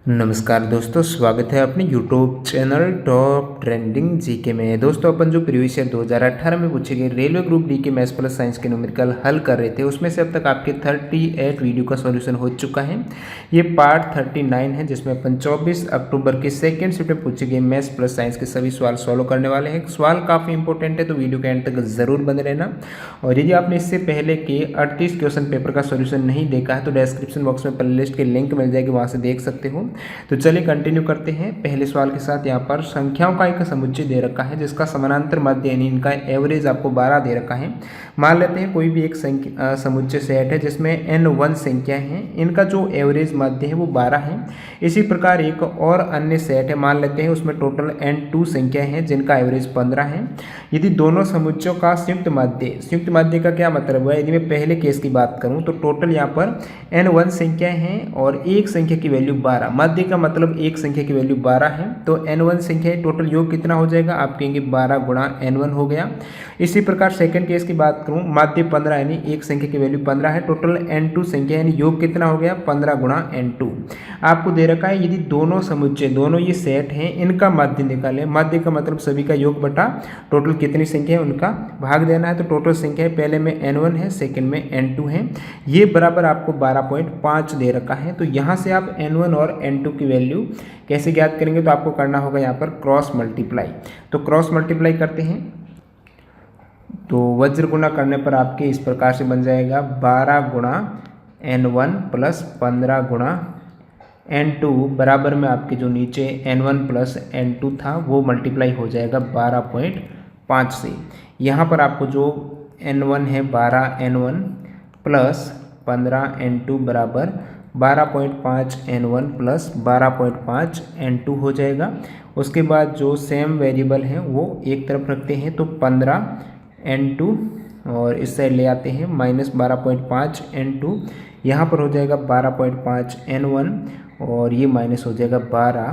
नमस्कार दोस्तों, स्वागत है अपने YouTube channel top trending GK में। दोस्तों अपन जो प्रीवियस ईयर 2018 में पूछे गए रेलवे ग्रुप डी के मैथ्स प्लस साइंस के न्यूमेरिकल हल कर रहे थे, उसमें से अब तक आपके 38 वीडियो का सॉल्यूशन हो चुका है। ये पार्ट 39 है, जिसमें अपन 24 अक्टूबर के सेकेंड शिफ्ट में पूछे गए मैथ्स प्लस साइंस के सभी सवाल सॉल्व करने वाले हैं। सवाल काफ़ी इंपॉर्टेंट है, तो वीडियो के एंड तक जरूर बने रहना। और यदि आपने इससे पहले के 38 क्वेश्चन पेपर का सॉल्यूशन नहीं देखा है तो डिस्क्रिप्शन बॉक्स में प्ले लिस्ट की लिंक मिल जाएगी, वहाँ से देख सकते हो। तो चलिए कंटिन्यू करते हैं पहले सवाल के साथ। यहाँ पर संख्याओं का एक समुच्चय दे रखा है, जिसका समानांतर मध्य यानी इनका एवरेज आपको 12 दे रखा है। मान लेते हैं कोई भी एक समुच्चय सेट है जिसमें n1 संख्या है, इनका जो एवरेज मध्य है वो 12 है। इसी प्रकार एक और अन्य सेट है, मान लेते हैं उसमें टोटल n2 संख्या है जिनका एवरेज 15 है। यदि दोनों समुच्चयों का संयुक्त मध्य का क्या मतलब है, यदि मैं पहले केस की बात करूं तो टोटल यहाँ पर n1 संख्या है और एक संख्या की वैल्यू 12, मध्य का मतलब एक संख्या की वैल्यू 12 है। तो n1 संख्या टोटल योग कितना हो जाएगा, आप कहेंगे 12 गुणा n1 हो गया। इसी प्रकार सेकंड केस की बात करूं, मध्य 15 यानी एक संख्या की वैल्यू 15 है, टोटल n2 संख्या यानी योग कितना हो गया 15 गुणा n2। आपको दे रखा है यदि दोनों समुच्चय दोनों ये सेट हैं, इनका मध्य निकालें। मध्य का मतलब सभी का योग बटा टोटल कितनी संख्या है उनका भाग देना है। तो टोटल संख्या है, पहले में n1 है, सेकंड में n2 है, ये बराबर आपको 12.5 दे रखा है। तो यहाँ से आप n1 और n2 की वैल्यू कैसे ज्ञात करेंगे, तो आपको करना होगा यहाँ पर क्रॉस मल्टीप्लाई। तो क्रॉस मल्टीप्लाई करते हैं, तो वज्र गुणा करने पर आपके इस प्रकार से बन जाएगा 12 गुणा n1 प्लस 15 गुणा n2 बराबर में आपके जो नीचे n1 प्लस n2 था वो मल्टीप्लाई हो जाएगा 12.5 से। यहाँ पर आपको जो n1 है 12 n1 प्लस 15 n2 बराबर 12.5 n1 प्लस 12.5 n2 हो जाएगा। उसके बाद जो सेम वेरिएबल हैं वो एक तरफ रखते हैं, तो 15 n2 और इस साइड ले आते हैं माइनस 12.5 n2, यहाँ पर हो जाएगा 12.5 n1 और ये माइनस हो जाएगा 12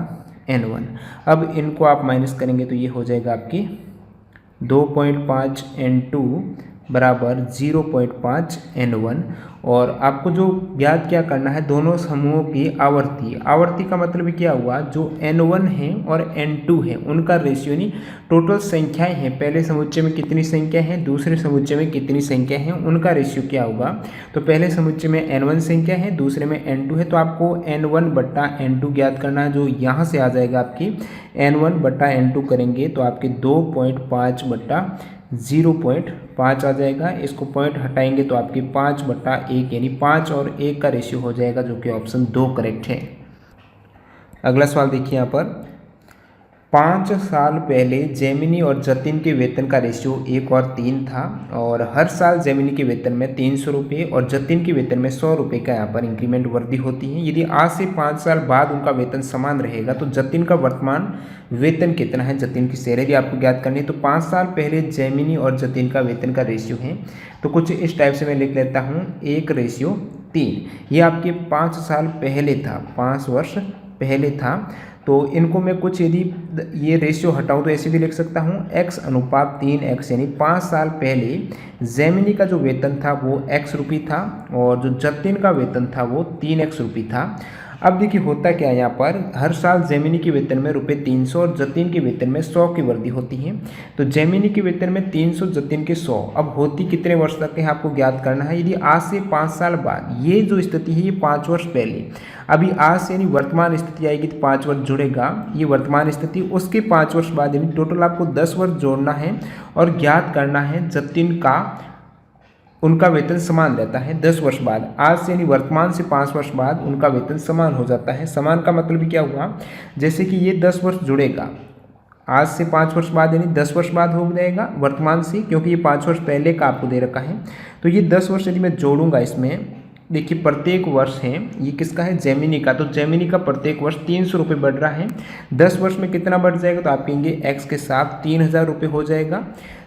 n1। अब इनको आप माइनस करेंगे तो ये हो जाएगा आपकी 2.5 n2 बराबर 0.5 n1। और आपको जो ज्ञात क्या करना है, दोनों समूहों की आवर्ती। आवर्ती का मतलब क्या हुआ, जो n1 है और n2 है उनका रेशियो, यानी टोटल संख्याएं हैं, पहले समुच्चय में कितनी संख्या है, दूसरे समुच्चय में कितनी संख्या है, उनका रेशियो क्या होगा। तो पहले समुच्चय में n1 संख्या है, दूसरे में n2 है, तो आपको n1 बट्टा n2 ज्ञात करना है, जो यहाँ से आ जाएगा आपकी n1 बट्टा n2 करेंगे तो आपके 2.5 बट्टा 0.5 आ जाएगा। इसको पॉइंट हटाएंगे तो आपकी 5/1 यानी 5 और 1 का रेशियो हो जाएगा, जो कि ऑप्शन 2 करेक्ट है। अगला सवाल देखिए यहाँ पर, 5 साल पहले जेमिनी और जतिन के वेतन का रेशियो 1 और 3 था और हर साल जेमिनी के वेतन में 300 रुपये और जतिन के वेतन में 100 रुपये का यहाँ पर इंक्रीमेंट वृद्धि होती है। यदि आज से 5 साल बाद उनका वेतन समान रहेगा तो जतिन का वर्तमान वेतन कितना है, जतिन की सैलरी आपको ज्ञात करनी है। तो 5 साल पहले जेमिनी और जतिन का वेतन का रेशियो है, तो कुछ इस टाइप से मैं लिख लेता हूँ 1:3। ये आपके 5 साल पहले था, 5 वर्ष पहले था। तो इनको मैं कुछ यदि ये रेशियो हटाऊं तो ऐसे भी लिख सकता हूं x/3x, यानी 5 साल पहले जेमिनी का जो वेतन था वो x रुपये था और जो जतिन का वेतन था वो 3x रुपये था। अब देखिए होता क्या है, यहाँ पर हर साल जेमिनी के वेतन में ₹300 और जतिन के वेतन में 100 की वृद्धि होती है। तो जेमिनी के वेतन में 300, जतिन के 100, अब होती कितने वर्ष तक है आपको ज्ञात करना है। यदि आज से 5 साल बाद, ये जो स्थिति है ये 5 वर्ष पहले, अभी आज से यानी वर्तमान स्थिति आएगी तो 5 वर्ष जुड़ेगा, ये वर्तमान स्थिति, उसके 5 वर्ष बाद यानी टोटल आपको 10 वर्ष जोड़ना है और ज्ञात करना है जतिन का, उनका वेतन समान रहता है 10 वर्ष बाद। आज से यानी वर्तमान से 5 वर्ष बाद उनका वेतन समान हो जाता है। समान का मतलब क्या हुआ, जैसे कि ये 10 वर्ष जुड़ेगा, आज से 5 वर्ष बाद यानी 10 वर्ष बाद हो जाएगा वर्तमान से, क्योंकि ये 5 वर्ष पहले का आपको दे रखा है। तो ये 10 वर्ष यदि मैं जोड़ूंगा इसमें, देखिए प्रत्येक वर्ष है, ये किसका है, जेमिनी का। तो जेमिनी का प्रत्येक वर्ष 300 रुपये बढ़ रहा है, 10 वर्ष में कितना बढ़ जाएगा, तो आप कहेंगे x के साथ 3000 रुपये हो जाएगा।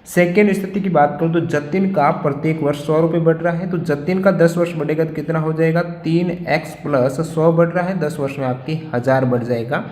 सेकेंड स्थिति की बात करूँ तो जतिन का प्रत्येक वर्ष 100 रुपये बढ़ रहा है, तो जतिन का 10 वर्ष बढ़ेगा तो कितना हो जाएगा, 3x प्लस 100 बढ़ रहा है, 10 वर्ष में आपके 1000 बढ़ जाएगा।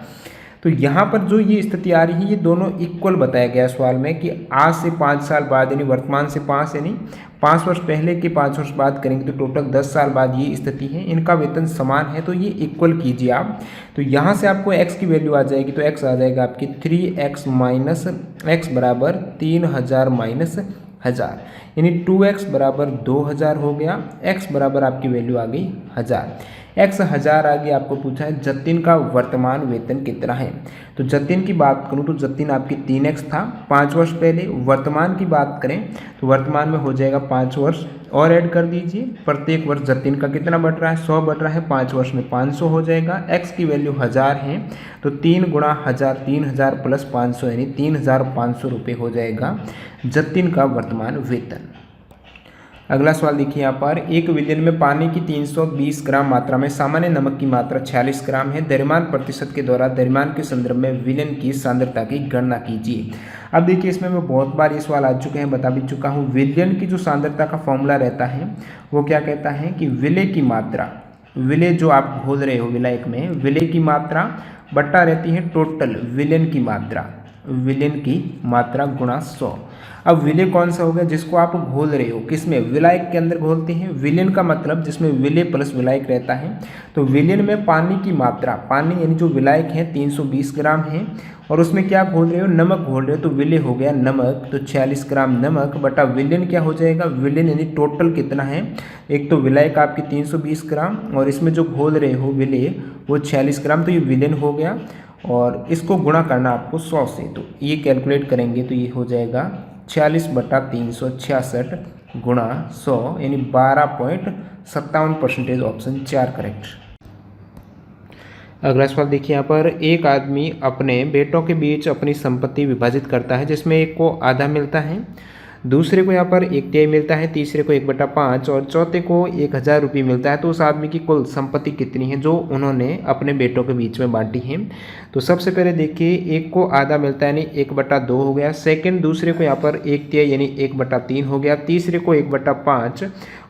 तो यहाँ पर जो ये स्थिति आ रही है ये दोनों इक्वल बताया गया सवाल में कि आज से 5 साल बाद यानी वर्तमान से 5 यानी 5 वर्ष पहले के 5 वर्ष बाद करेंगे तो टोटल 10 साल बाद ये स्थिति है, इनका वेतन समान है तो ये इक्वल कीजिए आप। तो यहाँ से आपको x की वैल्यू आ जाएगी, तो x आ जाएगा आपकी 3x माइनस x बराबर 3000 माइनस 1000 यानी 2x बराबर 2000 हो गया। x बराबर आपकी वैल्यू आ गई 1000। x 1000 आगे आपको पूछा है जतिन का वर्तमान वेतन कितना है। तो जतिन की बात करूं तो जतिन आपकी 3x था 5 वर्ष पहले। वर्तमान की बात करें तो वर्तमान में हो जाएगा 5 वर्ष और ऐड कर दीजिए। प्रत्येक वर्ष जतिन का कितना बढ़ रहा है, 100 बढ़ रहा है, 5 वर्ष में 500 हो जाएगा। x की वैल्यू 1000 है तो 3 गुणा 1000 3000 प्लस 500 यानी 3500 रुपये हो जाएगा जतिन का वर्तमान वेतन। अगला सवाल देखिए यहाँ पर, एक विलेन में पानी की 320 ग्राम मात्रा में सामान्य नमक की मात्रा 46 ग्राम है। द्रव्यमान प्रतिशत के द्वारा द्रव्यमान के संदर्भ में विलेन की सांद्रता की गणना कीजिए। अब देखिए इसमें मैं बहुत बार ये सवाल आ चुके हैं, बता भी चुका हूँ। विलेन की जो सांद्रता का फॉर्मूला रहता है वो क्या कहता है कि विलेय की मात्रा, विलेय जो आप घोल रहे हो विलायक में, विलेय की मात्रा बट्टा रहती है टोटल विलेन की मात्रा, विलेन की मात्रा गुणा 100। अब विलेय कौन सा हो गया, जिसको आप घोल रहे हो, किसमें, विलायक के अंदर घोलते हैं। विलेन का मतलब जिसमें विलेय प्लस विलायक रहता है। तो विलेन में पानी की मात्रा, पानी यानी जो विलायक है 320 ग्राम है और उसमें क्या घोल रहे हो, नमक घोल रहे हो, तो विलेय हो गया नमक। तो 46 ग्राम नमक बटा विलेन क्या हो जाएगा, विलेन यानी टोटल कितना है, एक तो विलायक आपकी 320 ग्राम और इसमें जो घोल रहे हो विलेय वो 46 ग्राम, तो ये विलेन हो गया। और इसको गुणा करना आपको 100 से, तो ये कैलकुलेट करेंगे तो ये हो जाएगा 46 बटा 366 गुणा 100 यानी 12.57%। Option 4 correct. अगला सवाल देखिए यहाँ पर, एक आदमी अपने बेटों के बीच अपनी संपत्ति विभाजित करता है जिसमें एक को आधा मिलता है, दूसरे को यहाँ पर 1/3 मिलता है, तीसरे को 1/5 और चौथे को 1000 रुपये मिलता है। तो उस आदमी की कुल संपत्ति कितनी है जो उन्होंने अपने बेटों के बीच में बांटी है। तो सबसे पहले देखिए, एक को आधा मिलता है यानी 1/2 हो गया। सेकंड, दूसरे को यहाँ पर 1/3 यानी 1/3 हो गया। तीसरे को 1/5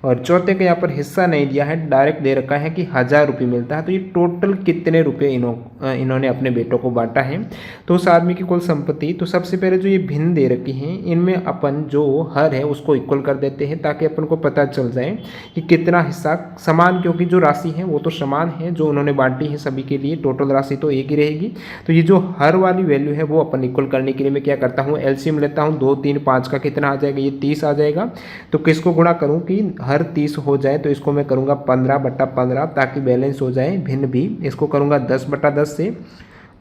और चौथे को यहाँ पर हिस्सा नहीं दिया है, डायरेक्ट दे रखा है कि 1000 रुपये मिलता है। तो ये टोटल कितने रुपये इन्होंने अपने बेटों को बांटा है। तो उस आदमी की कुल संपत्ति, तो सबसे पहले जो ये भिन्न दे रखी हैं इनमें अपन जो हर है उसको इक्वल कर देते हैं ताकि अपन को पता चल जाए कि कितना हिस्सा समान, क्योंकि जो राशि है वो तो समान है जो उन्होंने बांटी है सभी के लिए, टोटल राशि तो एक ही रहेगी। तो ये जो हर वाली वैल्यू है वो अपन इक्वल करने के लिए मैं क्या करता हूँ, एलसीएम लेता हूँ। 2, 3, 5 का कितना आ जाएगा, ये 30 आ जाएगा। तो किसको गुणा करूँ कि हर 30 हो जाए, तो इसको मैं करूँगा 15/15 ताकि बैलेंस हो जाए भिन्न भी। इसको करूँगा 10/10 से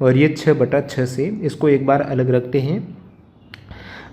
और ये 6/6 से। इसको एक बार अलग रखते हैं।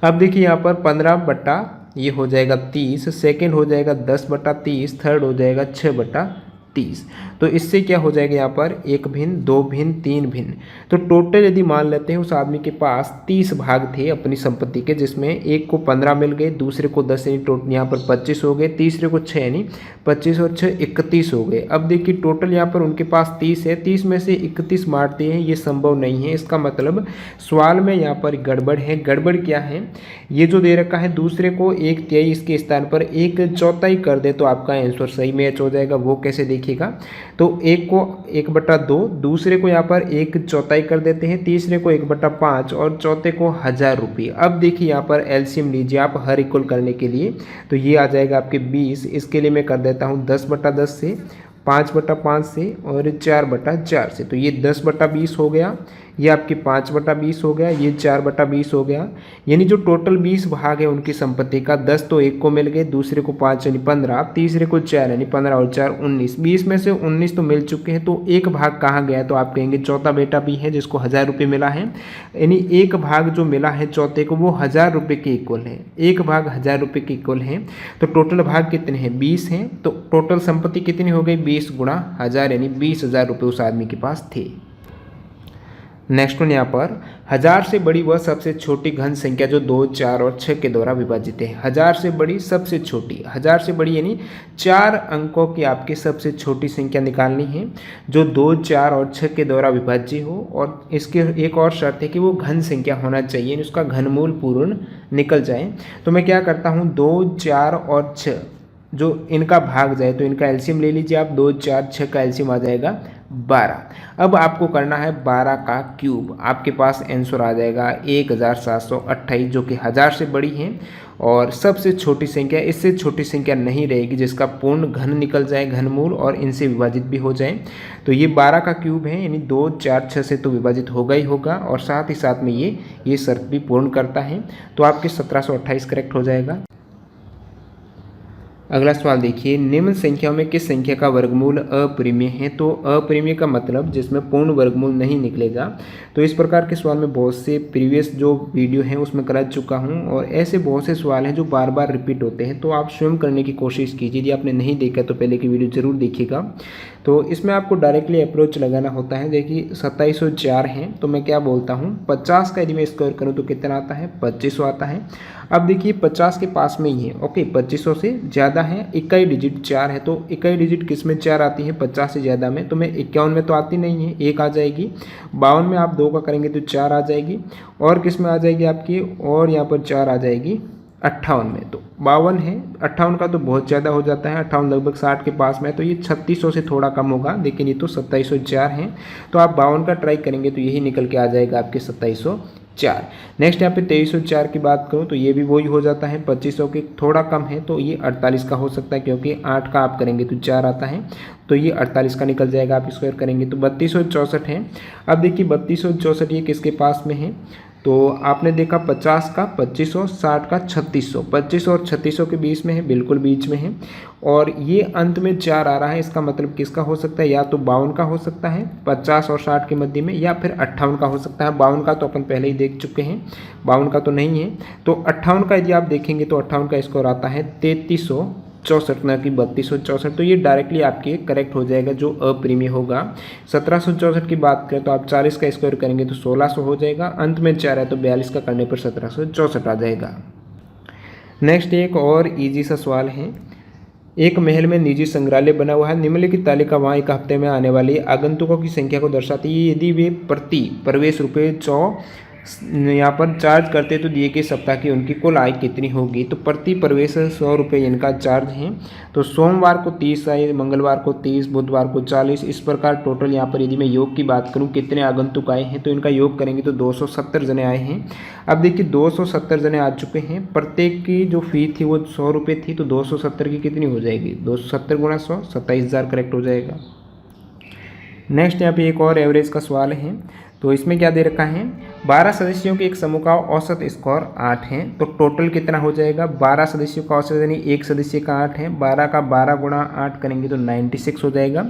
अब देखिए यहाँ पर 15 ये हो जाएगा 30, सेकेंड हो जाएगा 10/30, थर्ड हो जाएगा 6/30। तो इससे क्या हो जाएगा यहाँ पर 1 भिन्न, 2 भिन्न, 3 भिन्न। तो टोटल यदि मान लेते हैं उस आदमी के पास 30 भाग थे अपनी संपत्ति के, जिसमें एक को 15 मिल गए, दूसरे को 10 यानी टोटल यहाँ पर 25 हो गए, तीसरे को 6 यानी 25 और 6 31 हो गए। अब देखिए टोटल यहाँ पर उनके पास 30 है, 30 में से 31 मारते हैं, ये संभव नहीं है। इसका मतलब सवाल में यहाँ पर गड़बड़ है। गड़बड़ क्या है, ये जो दे रखा है दूसरे को 1/3 इसके स्थान पर 1/4 कर दे तो आपका आंसर सही मैच हो जाएगा। वो कैसे देखिएगा, तो एक को 1/2, दूसरे को यहाँ पर 1/4 कर देते हैं, तीसरे को 1/5 और चौथे को 1000 रुपये। अब देखिए यहाँ पर एलसीएम लीजिए आप हर इक्वल करने के लिए, तो ये आ जाएगा आपके 20। इसके लिए मैं कर देता हूँ 10/10 से, 5/5 से और 4/4 से। तो ये 10/20 हो गया, ये आपके 5/20 हो गया, ये 4/20 हो गया। यानी जो टोटल 20 भाग है उनकी संपत्ति का, 10 तो एक को मिल गए, दूसरे को 5 यानी 15, तीसरे को 4 यानी 15 और 4 19। 20 में से 19 तो मिल चुके हैं, तो एक भाग कहाँ गया, तो आप कहेंगे चौथा बेटा भी है जिसको 1000 रुपये मिला है। यानी एक भाग जो मिला है चौथे को वो 1000 रुपये के इक्वल है, एक भाग 1000 रुपये के इक्वल है। तो टोटल भाग कितने हैं, 20 हैं। तो टोटल संपत्ति कितनी हो गई, 20 गुणा 1000 यानी 20,000 रुपये उस आदमी के पास थे। नेक्स्ट वन यहाँ पर, 1000 से बड़ी वह सबसे छोटी घन संख्या जो 2, 4 और 6 के द्वारा विभाजित है। 1000 से बड़ी सबसे छोटी, 1000 से बड़ी यानी 4 अंकों की आपकी सबसे छोटी संख्या निकालनी है जो 2, 4 और 6 के द्वारा विभाज्य हो। और इसके एक और शर्त है कि वो घन संख्या होना चाहिए, उसका घनमूल पूर्ण निकल जाए। तो मैं क्या करता हूँ, 2, 4 और 6 जो इनका भाग जाए तो इनका एलसीएम ले लीजिए आप, 2 4 6 का एलसीएम आ जाएगा 12। अब आपको करना है 12 का क्यूब। आपके पास आंसर आ जाएगा 1728, जो कि 1000 से बड़ी है और सबसे छोटी संख्या, इससे छोटी संख्या नहीं रहेगी जिसका पूर्ण घन निकल जाए, घनमूल, और इनसे विभाजित भी हो जाए। तो ये 12 का क्यूब है, यानी 2 4 6 से तो विभाजित होगा ही होगा, और साथ ही साथ में ये शर्त भी पूर्ण करता है। तो आपके 1728 करेक्ट हो जाएगा। अगला सवाल देखिए, निम्न संख्याओं में किस संख्या का वर्गमूल अपरिमेय है? तो अपरिमेय का मतलब जिसमें पूर्ण वर्गमूल नहीं निकलेगा। तो इस प्रकार के सवाल में बहुत से प्रीवियस जो वीडियो हैं उसमें करा चुका हूं, और ऐसे बहुत से सवाल हैं जो बार बार रिपीट होते हैं, तो आप स्वयं करने की कोशिश कीजिए। यदि आपने नहीं देखा तो पहले की वीडियो जरूर देखिएगा। तो इसमें आपको डायरेक्टली अप्रोच लगाना होता है। देखिए 2704 हैं, तो मैं क्या बोलता हूँ, 50 का यदि मैं स्क्वायर करूँ तो कितना आता है, 2500 आता है। अब देखिए 50 के पास में ही है, ओके, 2500 से ज़्यादा है, इकाई डिजिट 4 है, तो इकाई डिजिट किस में 4 आती है, 50 से ज़्यादा में। तो मैं 51 में तो आती नहीं है, 1 आ जाएगी। 52 में आप 2 का करेंगे तो 4 आ जाएगी, और किस में आ जाएगी आपकी, और यहाँ पर 4 आ जाएगी 58 में। तो 52 है, 58 का तो बहुत ज़्यादा हो जाता है, 58 लगभग 60 के पास में है, तो ये 3600 से थोड़ा कम होगा, लेकिन ये तो 2704 हैं। तो आप 52 का ट्राई करेंगे तो यही निकल के आ जाएगा आपके 2704। नेक्स्ट यहाँ पे 2304 की बात करूँ तो ये भी वही हो जाता है, 2500 के थोड़ा कम है, तो ये 48 का हो सकता है, क्योंकि 8 का आप करेंगे तो 4 आता है, तो ये 48 का निकल जाएगा। आप स्क्वायर करेंगे तो 3264 है। अब देखिए 3264 ये किसके पास में है, तो आपने देखा 50 का 2500, 60 का 3600, 2500 और 3600 के बीच में है, बिल्कुल बीच में है, और ये अंत में 4 आ रहा है। इसका मतलब किसका हो सकता है, या तो 52 का हो सकता है 50 और 60 के मध्य में, या फिर 58 का हो सकता है। 52 का तो अपन पहले ही देख चुके हैं, 52 का तो नहीं है। तो 58 का यदि आप देखेंगे तो 58 का स्कोर आता है 3364, न कि 3264। तो ये डायरेक्टली आपके करेक्ट हो जाएगा जो अपरिमेय होगा। 1764 की बात करें तो आप 40 का स्क्वायर करेंगे तो 1600 हो जाएगा, अंत में 4 है तो 42 का करने पर 1764 आ जाएगा। नेक्स्ट एक और इजी सा सवाल है, एक महल में निजी संग्रहालय बना हुआ है, निम्नलिखित तालिका वहाँ एक हफ्ते में आने वाली आगंतुकों की संख्या को दर्शाती है। यदि वे प्रति प्रवेश रुपये 100 यहाँ पर चार्ज करते तो दिए गए सप्ताह की उनकी कुल आय कितनी होगी। तो प्रति प्रवेश 100 रुपये इनका चार्ज है। तो सोमवार को 30 आए, मंगलवार को 30, बुधवार को 40, इस प्रकार टोटल यहाँ पर यदि मैं योग की बात करूँ कितने आगंतुक आए हैं, तो इनका योग करेंगे तो 270 जने आए हैं। अब देखिए 270 जने आ चुके हैं, प्रत्येक की जो फी थी वो 100 रुपये थी, तो 270 की कितनी हो जाएगी, 270 गुणा 100, 27,000 करेक्ट हो जाएगा। नेक्स्ट यहाँ पे एक और एवरेज का सवाल है, तो इसमें क्या दे रखा है, 12 सदस्यों के एक समूह का औसत स्कोर 8 है, तो टोटल कितना हो जाएगा, 12 सदस्यों का औसत यानी एक सदस्य का 8 है, 12 का 12 गुणा 8 करेंगे तो 96 हो जाएगा।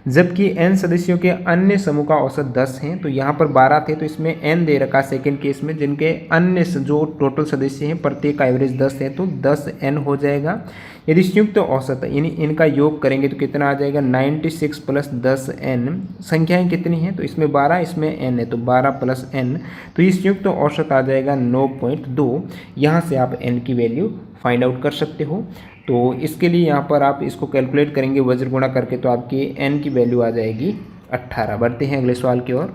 जबकि n सदस्यों के अन्य समूह का औसत 10 है, तो यहाँ पर 12 थे तो इसमें n दे रखा सेकेंड केस में, जिनके अन्य जो टोटल सदस्य हैं प्रत्येक का एवरेज 10 है, तो 10n हो जाएगा। यदि संयुक्त औसत यानी इनका योग करेंगे तो कितना आ जाएगा, 96 प्लस 10n। संख्याएं कितनी हैं, तो इसमें 12, इसमें n है, तो 12 प्लस n, तो ये संयुक्त औसत आ जाएगा 9.2। यहाँ से आप n की वैल्यू फाइंड आउट कर सकते हो। तो इसके लिए यहाँ पर आप इसको कैलकुलेट करेंगे वज्र गुणा करके, तो आपकी n की वैल्यू आ जाएगी 18। बढ़ते हैं अगले सवाल की ओर।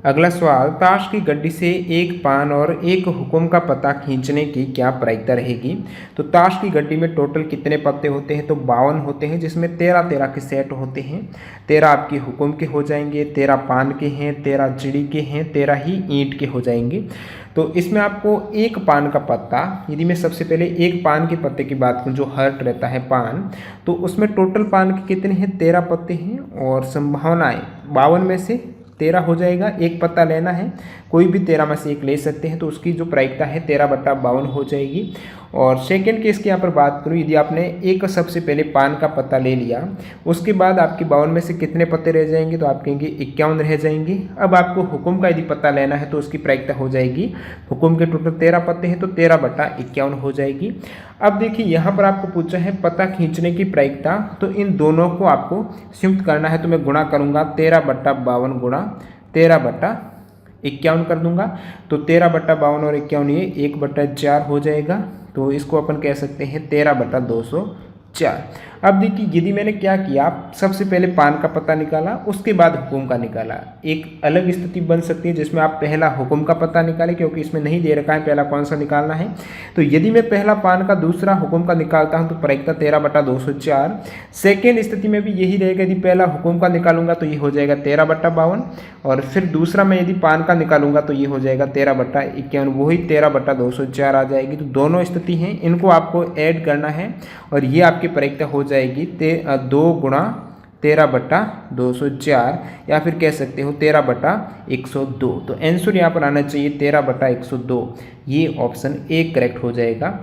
अगला सवाल, ताश की गड्डी से एक पान और एक हुक्म का पत्ता खींचने की क्या प्रायिकता रहेगी। तो ताश की गड्डी में टोटल कितने पत्ते होते हैं, तो 52 होते हैं, जिसमें 13 के सेट होते हैं। 13 आपकी हुक्म के हो जाएंगे, 13 पान के हैं, 13 चिड़ी के हैं, 13 ही ईंट के हो जाएंगे। तो इसमें आपको एक पान का पत्ता, यदि मैं सबसे पहले एक पान के पत्ते की बात करूँ जो हर्ट रहता है पान, तो उसमें टोटल पान के कितने हैं, 13 पत्ते हैं, और संभावनाएं 52 में से 13 हो जाएगा। एक पत्ता लेना है, कोई भी 13 में से एक ले सकते हैं, तो उसकी जो प्रायिकता है 13/52 हो जाएगी। और सेकंड केस की यहाँ पर बात करूँ, यदि आपने एक सबसे पहले पान का पत्ता ले लिया, उसके बाद आपके 52 में से कितने पत्ते रह जाएंगे, तो आप कहेंगे 51 रह जाएंगे। अब आपको हुक्म का यदि पत्ता लेना है तो उसकी प्रायिकता हो जाएगी, हुक्म के टोटल 13 पत्ते हैं तो 13/51 हो जाएगी। अब देखिए यहाँ पर आपको पूछा है पत्ता खींचने की प्रायिकता, तो इन दोनों को आपको संयुक्त करना है, तो मैं गुणा करूँगा 13/52 गुणा 13/51 कर दूंगा, तो 13/52 और 51 ये 1/4 हो जाएगा। तो इसको अपन कह सकते हैं 13/204। अब देखिए यदि मैंने क्या किया, सबसे पहले पान का पता निकाला, उसके बाद हुकुम का निकाला। एक अलग स्थिति बन सकती है जिसमें आप पहला हुकुम का पता निकालें, क्योंकि इसमें नहीं दे रखा है पहला कौन सा निकालना है। तो यदि मैं पहला पान का दूसरा हुकुम का निकालता हूँ तो प्रायिकता 13/204। सेकेंड स्थिति में भी यही रहेगा, यदि पहला हुकुम का निकालूंगा तो ये हो जाएगा 13/52, और फिर दूसरा मैं यदि पान का निकालूंगा तो ये हो जाएगा 13/51, वही 13/204 आ जाएगी। तो दोनों स्थिति हैं, इनको आपको ऐड करना है और ये आपकी प्रायिकता हो जाएगी 2 गुणा 13/204, या फिर कह सकते हो 13/102। तो आंसर यहाँ पर आना चाहिए 13/102। ये ऑप्शन ए करेक्ट हो जाएगा।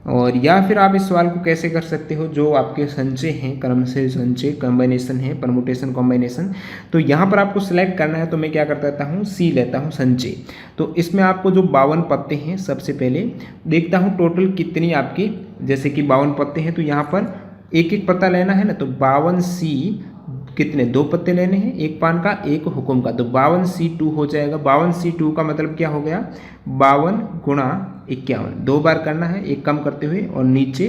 और या फिर आप इस सवाल को कैसे कर सकते हो, जो आपके संचय हैं, क्रम से संचय कॉम्बिनेशन है, परमुटेशन कॉम्बिनेशन, तो यहाँ पर आपको सिलेक्ट करना है। तो मैं क्या करता हूँ, सी लेता हूँ संचय। तो इसमें आपको जो 52 पत्ते हैं, सबसे पहले देखता हूँ टोटल कितनी आपकी, जैसे कि 52 पत्ते हैं तो यहाँ पर एक एक पत्ता लेना है ना, तो 52C कितने, 2 पत्ते लेने हैं, एक पान का एक हुकुम का, तो 52C2 हो जाएगा। 52C2 का मतलब क्या हो गया, 52 गुणा 51, 2 बार करना है एक कम करते हुए, और नीचे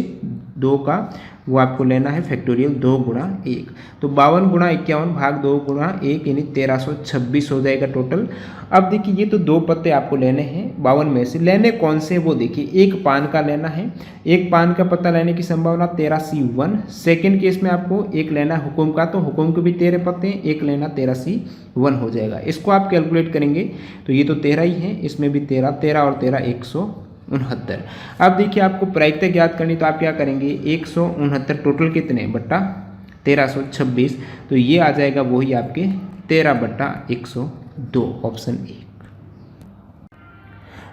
2 का वो आपको लेना है फैक्टोरियल 2 गुणा 1। तो 52 गुणा 51 भाग 2 गुणा 1 यानी 1326 हो जाएगा टोटल। अब देखिए ये तो 2 पत्ते आपको लेने हैं 52 में से, लेने कौन से वो देखिए, एक पान का लेना है, एक पान का पत्ता लेने की संभावना 13C1। सेकेंड केस में आपको एक लेना है हुकुम का, तो हुकुम के भी 13 पत्ते हैं, एक लेना 13C1 हो जाएगा। इसको आप कैलकुलेट करेंगे तो ये तो 13 ही है, इसमें भी 13 और 13 169। अब देखिए आपको प्रायिकता ज्ञात करनी, तो आप क्या करेंगे, 169 टोटल कितने बट्टा 1326, तो ये आ जाएगा वही आपके 13/102, ऑप्शन ए।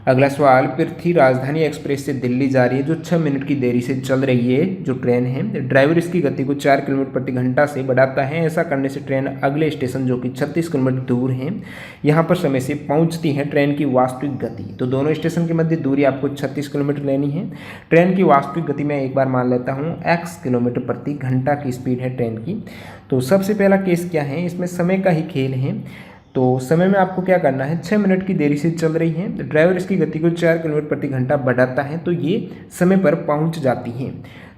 अगला सवाल, पृथ्वी राजधानी एक्सप्रेस से दिल्ली जा रही है जो 6 मिनट की देरी से चल रही है जो ट्रेन है। ड्राइवर इसकी गति को 4 किलोमीटर प्रति घंटा से बढ़ाता है। ऐसा करने से ट्रेन अगले स्टेशन जो कि 36 किलोमीटर दूर है यहाँ पर समय से पहुँचती है। ट्रेन की वास्तविक गति, तो दोनों स्टेशन के मध्य दूरी आपको 36 किलोमीटर लेनी है। ट्रेन की वास्तविक गति मैं एक बार मान लेता हूँ x किलोमीटर प्रति घंटा की स्पीड है ट्रेन की। तो सबसे पहला केस क्या है, इसमें समय का ही खेल है। तो समय में आपको क्या करना है, 6 मिनट की देरी से चल रही है, ड्राइवर इसकी गति को 4 किलोमीटर प्रति घंटा बढ़ाता है, तो ये समय पर पहुंच जाती है।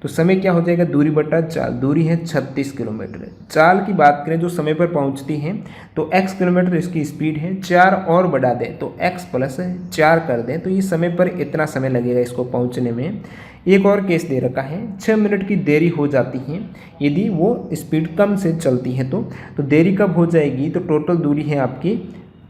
तो समय क्या हो जाएगा, दूरी बटा चाल, दूरी है 36 किलोमीटर। चाल की बात करें जो समय पर पहुंचती है, तो x किलोमीटर इसकी स्पीड है, 4 और बढ़ा दें तो x प्लस 4 कर दें, तो ये समय पर इतना समय लगेगा इसको पहुंचने में। एक और केस दे रखा है, 6 मिनट की देरी हो जाती है यदि वो स्पीड कम से चलती है, तो देरी कब हो जाएगी, तो टोटल दूरी है आपकी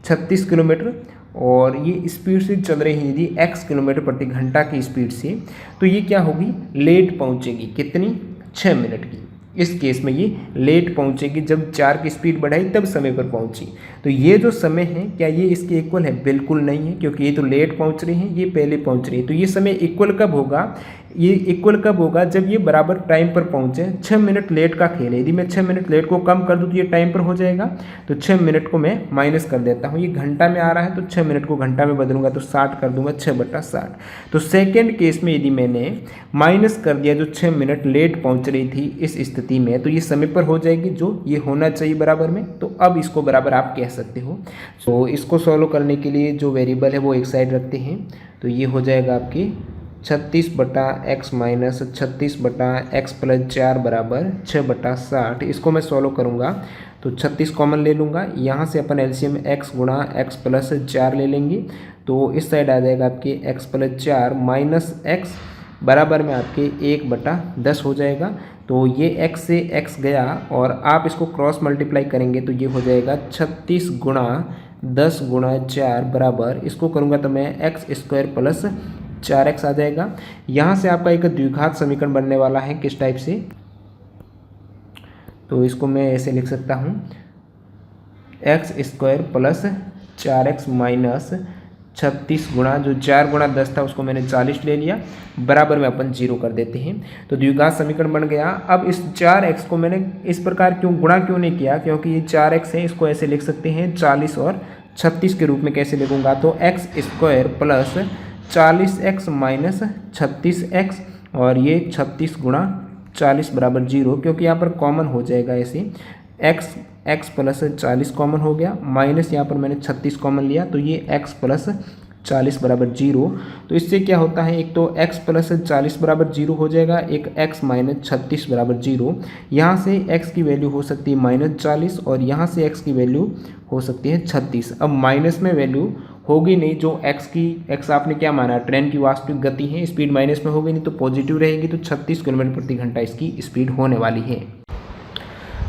36 किलोमीटर और ये स्पीड से चल रही है यदि x किलोमीटर प्रति घंटा की स्पीड से, तो ये क्या होगी, लेट पहुंचेगी। कितनी, 6 मिनट की। इस केस में ये लेट पहुंचेगी, जब 4 की स्पीड बढ़ाई तब समय पर पहुंची। तो ये जो समय है क्या ये इसके इक्वल है, बिल्कुल नहीं है, क्योंकि ये तो लेट पहुंच रही है, ये पहले पहुंच रही है। तो ये समय इक्वल कब होगा, ये इक्वल कब होगा, जब ये बराबर टाइम पर पहुंचे। 6 मिनट लेट का खेल है, यदि मैं 6 मिनट लेट को कम कर दूं तो ये टाइम पर हो जाएगा। तो 6 मिनट को मैं माइनस कर देता हूँ, ये घंटा में आ रहा है तो 6 मिनट को घंटा में बदलूंगा तो 60 कर दूंगा, 6/60। तो सेकेंड केस में यदि मैंने माइनस कर दिया जो 6 मिनट लेट पहुँच रही थी इस स्थिति में, तो ये समय पर हो जाएगी जो ये होना चाहिए बराबर में। तो अब इसको बराबर आप कह सकते हो। तो इसको सॉल्व करने के लिए जो वेरिएबल है वो एक साइड रखते हैं, तो ये हो जाएगा आपकी 36/x माइनस 36/x प्लस 4 बराबर 6/60। इसको मैं सॉल्व करूँगा तो 36 कॉमन ले लूँगा, यहाँ से अपन एलसीएम x गुणा x प्लस 4 ले लेंगे, तो इस साइड आ जाएगा आपके x प्लस 4 माइनस x बराबर में आपके 1/10 हो जाएगा। तो ये x से x गया और आप इसको क्रॉस मल्टीप्लाई करेंगे तो ये हो जाएगा 36 गुणा 10 गुणा 4 बराबर, इसको करूँगा तो मैं x² प्लस 4x आ जाएगा। यहाँ से आपका एक द्विघात समीकरण बनने वाला है, किस टाइप से, तो इसको मैं ऐसे लिख सकता हूँ, x² प्लस 4x माइनस 36 गुणा जो 4 गुणा 10 था उसको मैंने 40 ले लिया, बराबर में अपन 0 कर देते हैं। तो द्विघात समीकरण बन गया। अब इस 4x को मैंने इस प्रकार गुणा क्यों नहीं किया, क्योंकि ये 4x है, इसको ऐसे लिख सकते हैं 40 और 36 के रूप में। कैसे लिखूंगा, तो x² plus 40x minus 36x और ये 36 गुणा 40 बराबर 0, क्योंकि यहाँ पर कॉमन हो जाएगा ऐसे, x प्लस 40 कॉमन हो गया, माइनस यहाँ पर मैंने 36 कॉमन लिया, तो ये x प्लस 40 बराबर 0। तो इससे क्या होता है, एक तो x प्लस 40 बराबर 0 हो जाएगा, एक x माइनस 36 बराबर 0। यहाँ से x की वैल्यू हो सकती है -40 और यहाँ से x की वैल्यू हो सकती है 36। अब माइनस में वैल्यू होगी नहीं, जो x आपने क्या माना, ट्रेन की वास्तविक गति है, स्पीड माइनस में होगी नहीं तो पॉजिटिव रहेगी, तो 36 किलोमीटर प्रति घंटा इसकी स्पीड होने वाली है।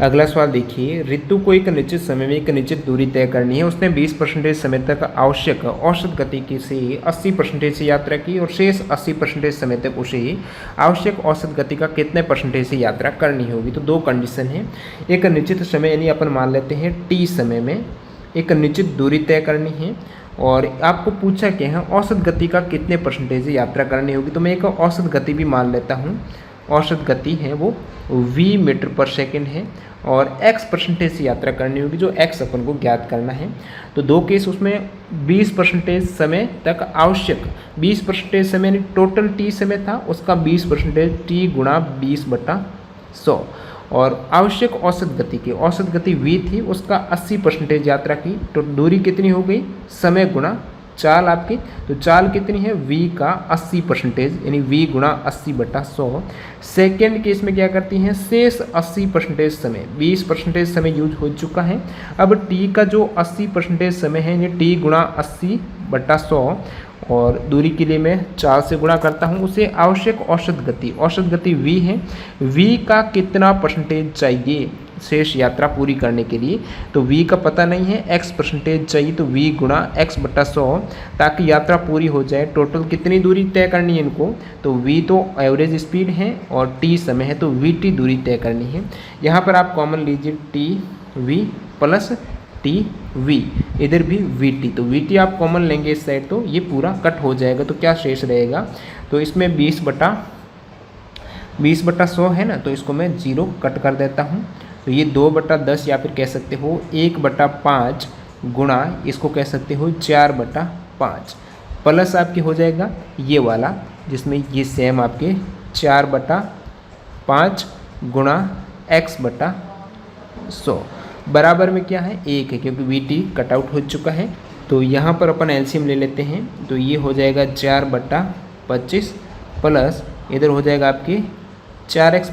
अगला सवाल देखिए, ऋतु को एक निश्चित समय में एक निश्चित दूरी तय करनी है। उसने 20% समय तक आवश्यक औसत गति की से 80% से यात्रा की और शेष 80% समय तक उसे आवश्यक औसत गति का कितने % से यात्रा करनी होगी। तो दो कंडीशन है, एक निश्चित समय यानी अपन मान लेते हैं t समय में एक निश्चित दूरी तय करनी है और आपको पूछा क्या है, औसत गति का कितने % से यात्रा करनी होगी। तो मैं एक औसत गति भी मान लेता हूँ, औसत गति है वो v मीटर पर सेकेंड है और x% से यात्रा करनी होगी, जो x अपन को ज्ञात करना है। तो दो केस, उसमें 20% समय तक आवश्यक 20% समय यानी टोटल t समय था उसका 20% t गुणा 20/100 और आवश्यक औसत गति की औसत गति v थी उसका 80% यात्रा की। तो दूरी कितनी हो गई, समय गुणा चाल आपकी, तो चाल कितनी है v का 80% यानी v गुणा 80/100। सेकेंड केस में क्या करती हैं, शेष 80% समय 20% समय यूज हो चुका है, अब t का जो 80% समय है यानी t गुणा 80/100 और दूरी के लिए मैं 4 से गुणा करता हूँ, उसे आवश्यक औसत गति v है, v का कितना % चाहिए शेष यात्रा पूरी करने के लिए। तो v का पता नहीं है, x% चाहिए, तो v गुणा x/100 ताकि यात्रा पूरी हो जाए। टोटल कितनी दूरी तय करनी है इनको, तो v तो एवरेज स्पीड है और t समय है, तो vt दूरी तय करनी है। यहाँ पर आप कॉमन लीजिए tv प्लस tv, इधर भी vt, तो vt आप कॉमन लेंगे इस साइड तो ये पूरा कट हो जाएगा। तो क्या शेष रहेगा, तो इसमें 20/100 है ना, तो इसको मैं 0 कट कर देता हूँ। तो ये 2/10 या फिर कह सकते हो 1/5 गुणा इसको कह सकते हो 4/5 प्लस आपके हो जाएगा ये वाला जिसमें ये सेम आपके 4/5 गुणा x/100 बराबर में क्या है 1 है, क्योंकि vt कट आउट हो चुका है। तो यहाँ पर अपन एलसीएम ले लेते हैं, तो ये हो जाएगा 4/25 प्लस इधर हो जाएगा आपके 4x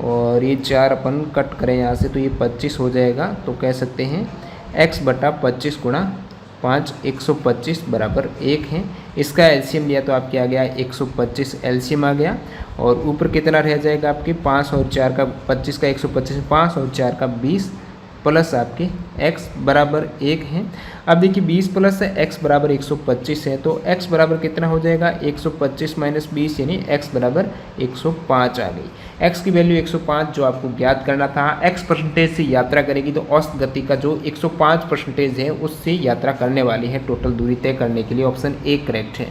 और ये 4 अपन कट करें यहाँ से तो ये 25 हो जाएगा। तो कह सकते हैं x/25 गुणा 5 125 बराबर 1 है। इसका एलसीएम लिया तो आपके आ गया 125 एलसीएम आ गया और ऊपर कितना रह जाएगा आपके 5 और 4 का 25 का 125 5 और 4 का 20 प्लस आपके x बराबर 1 है। अब देखिए 20 प्लस x बराबर 125 है, तो x बराबर कितना हो जाएगा 125 माइनस 20 यानी x बराबर 105 आ गई। x की वैल्यू 105 जो आपको ज्ञात करना था, x% से यात्रा करेगी तो औसत गति का जो 105% है उससे यात्रा करने वाली है टोटल दूरी तय करने के लिए। ऑप्शन ए करेक्ट है।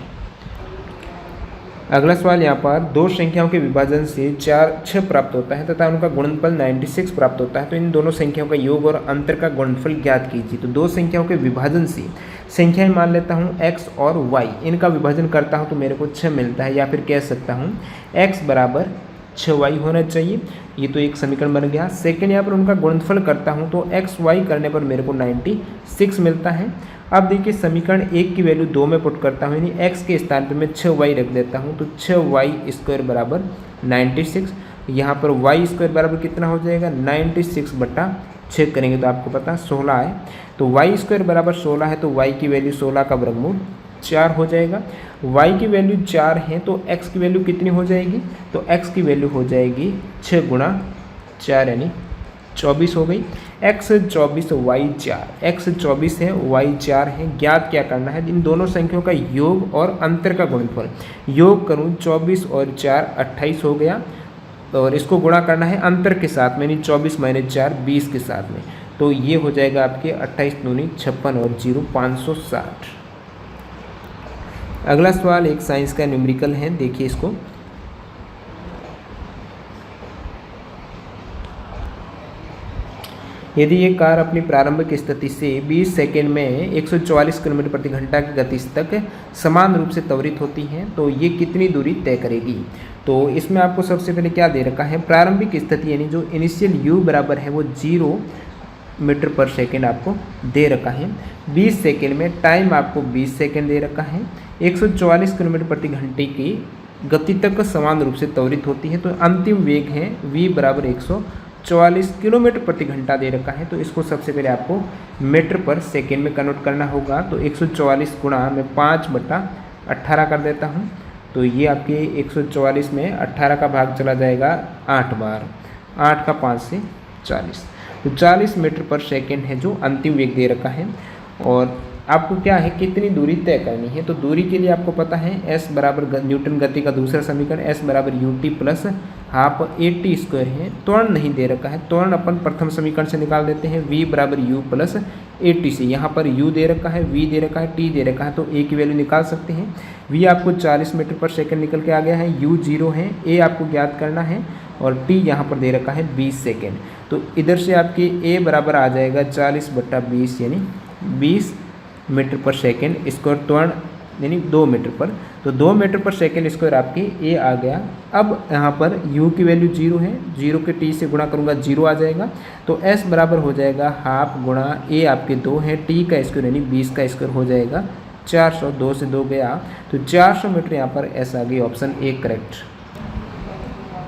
अगला सवाल यहाँ पर दो संख्याओं के विभाजन से 6 प्राप्त होता है तथा उनका गुणनफल 96 प्राप्त होता है, तो इन दोनों संख्याओं का योग और अंतर का गुणनफल ज्ञात कीजिए। तो दो संख्याओं के विभाजन से संख्याएं मान लेता हूँ x और y, इनका विभाजन करता हूँ तो मेरे को 6 मिलता है, या फिर कह सकता हूँ x बराबर 6y होना चाहिए। ये तो एक समीकरण बन गया। सेकंड यहाँ पर उनका गुणनफल करता हूँ तो एक्स वाई करने पर मेरे को 96 मिलता है। अब देखिए समीकरण 1 की वैल्यू 2 में पुट करता हूँ, यानी x के स्थान पे मैं 6y रख देता हूँ, तो 6y² बराबर 96। यहाँ पर y² बराबर कितना हो जाएगा 96/6 करेंगे तो आपको पता 16 है, तो y² बराबर 16 है, तो y की वैल्यू 16 का वर्गमूल 4 हो जाएगा। y की वैल्यू 4 है तो x की वैल्यू कितनी हो जाएगी, तो x की वैल्यू हो जाएगी 6 गुणा 4 यानी 24 हो गई। x 24 y 4, x 24 है y 4 है। ज्ञात क्या करना है, इन दोनों संख्याओं का योग और अंतर का गुणनफल। योग करूँ 24 और 4 28 हो गया, और इसको गुणा करना है अंतर के साथ में, यानी 24 - 4 20 के साथ में, तो ये हो जाएगा आपके 28 दूनी 56 और 0 560। अगला सवाल एक साइंस का न्यूमेरिकल है, देखिए इसको। यदि ये कार अपनी प्रारंभिक स्थिति से 20 सेकेंड में 144 किलोमीटर प्रति घंटा की गति तक समान रूप से त्वरित होती है तो ये कितनी दूरी तय करेगी। तो इसमें आपको सबसे पहले क्या दे रखा है, प्रारंभिक स्थिति यानी जो इनिशियल u बराबर है वो 0 मीटर पर सेकेंड आपको दे रखा है। 20 सेकेंड में टाइम आपको 20 सेकेंड दे रखा है। 144 किलोमीटर प्रति घंटे की गति तक समान रूप से त्वरित होती है। तो अंतिम वेग है v बराबर 144 किलोमीटर प्रति घंटा दे रखा है। तो इसको सबसे पहले आपको मीटर पर सेकेंड में कन्वर्ट करना होगा। तो 144 गुणा मैं 5/18 कर देता हूँ। तो ये आपके 144 में 18 का भाग चला जाएगा 8 बार, 8 का 5 से 40। तो 40 मीटर पर सेकेंड है जो अंतिम वेग दे रखा है। और आपको क्या है, कितनी दूरी तय करनी है। तो दूरी के लिए आपको पता है s बराबर न्यूटन गति का दूसरा समीकरण s बराबर ut plus half at square है। त्वरण नहीं दे रखा है, त्वरण अपन प्रथम समीकरण से निकाल देते हैं v बराबर u प्लस at से। यहाँ पर u दे रखा है, v दे रखा है, t दे रखा है, तो a की वैल्यू निकाल सकते हैं। v आपको 40 मीटर पर सेकेंड निकल के आ गया है, u 0 है, a आपको ज्ञात करना है और t यहाँ पर दे रखा है 20 सेकेंड। तो इधर से आपके a बराबर आ जाएगा 40/20 यानी 20 मीटर पर सेकेंड स्क्वायर, त्वरण यानी 2 मीटर पर। तो 2 मीटर पर सेकेंड स्क्वायर आपके a आ गया। अब यहाँ पर u की वैल्यू 0 है, 0 के t से गुणा करूँगा 0 आ जाएगा। तो s बराबर हो जाएगा हाफ गुणा a आपके 2 है, t का स्क्वायर यानी 20 का स्क्वायर हो जाएगा 400, 2 से 2 गया तो 400 मीटर। यहाँ पर s आ गई, ऑप्शन ए करेक्ट।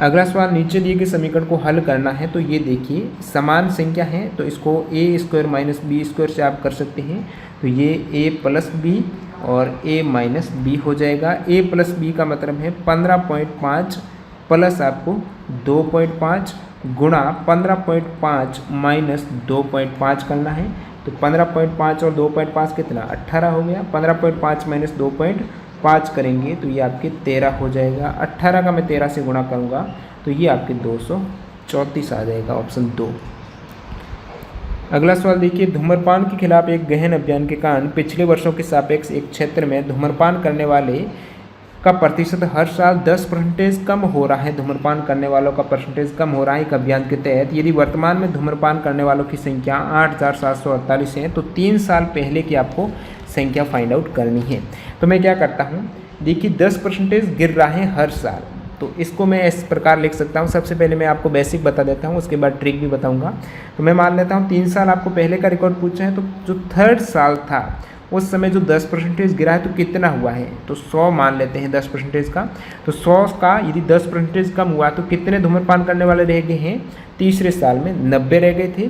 अगला सवाल, नीचे दिए गए समीकरण को हल करना है। तो ये देखिए समान संख्या है तो इसको a square minus B square से आप कर सकते हैं। तो ये a प्लस बी और a माइनस बी हो जाएगा। a प्लस बी का मतलब है 15.5 प्लस आपको 2.5 गुणा 15.5 माइनस 2.5 करना है। तो 15.5 और 2.5 कितना 18 हो गया। 15.5 माइनस 2.5 करेंगे तो ये आपके 13 हो जाएगा। 18 का मैं 13 से गुणा करूँगा तो ये आपके 234 आ जाएगा, ऑप्शन 2। अगला सवाल देखिए, धूम्रपान के खिलाफ एक गहन अभियान के कारण पिछले वर्षों के सापेक्ष एक क्षेत्र में धूम्रपान करने वाले का प्रतिशत हर साल 10% कम हो रहा है। धूम्रपान करने वालों का परसेंटेज कम हो रहा है एक अभियान के तहत। यदि वर्तमान में धूम्रपान करने वालों की संख्या 8748 है तो 3 साल पहले की आपको संख्या फाइंड आउट करनी है। तो मैं क्या करता हूँ, देखिए 10% गिर रहा है हर साल। तो इसको मैं इस प्रकार लिख सकता हूँ। सबसे पहले मैं आपको बेसिक बता देता हूँ, उसके बाद ट्रिक भी बताऊँगा। तो मैं मान लेता हूँ 3 साल आपको पहले का रिकॉर्ड पूछा है। तो जो थर्ड साल था उस समय जो 10% गिरा है तो कितना हुआ है, तो 100 मान लेते हैं 10% का। तो 100 का यदि 10% कम हुआ तो कितने धूम्रपान करने वाले रह गए हैं, तीसरे साल में 90 रह गए थे।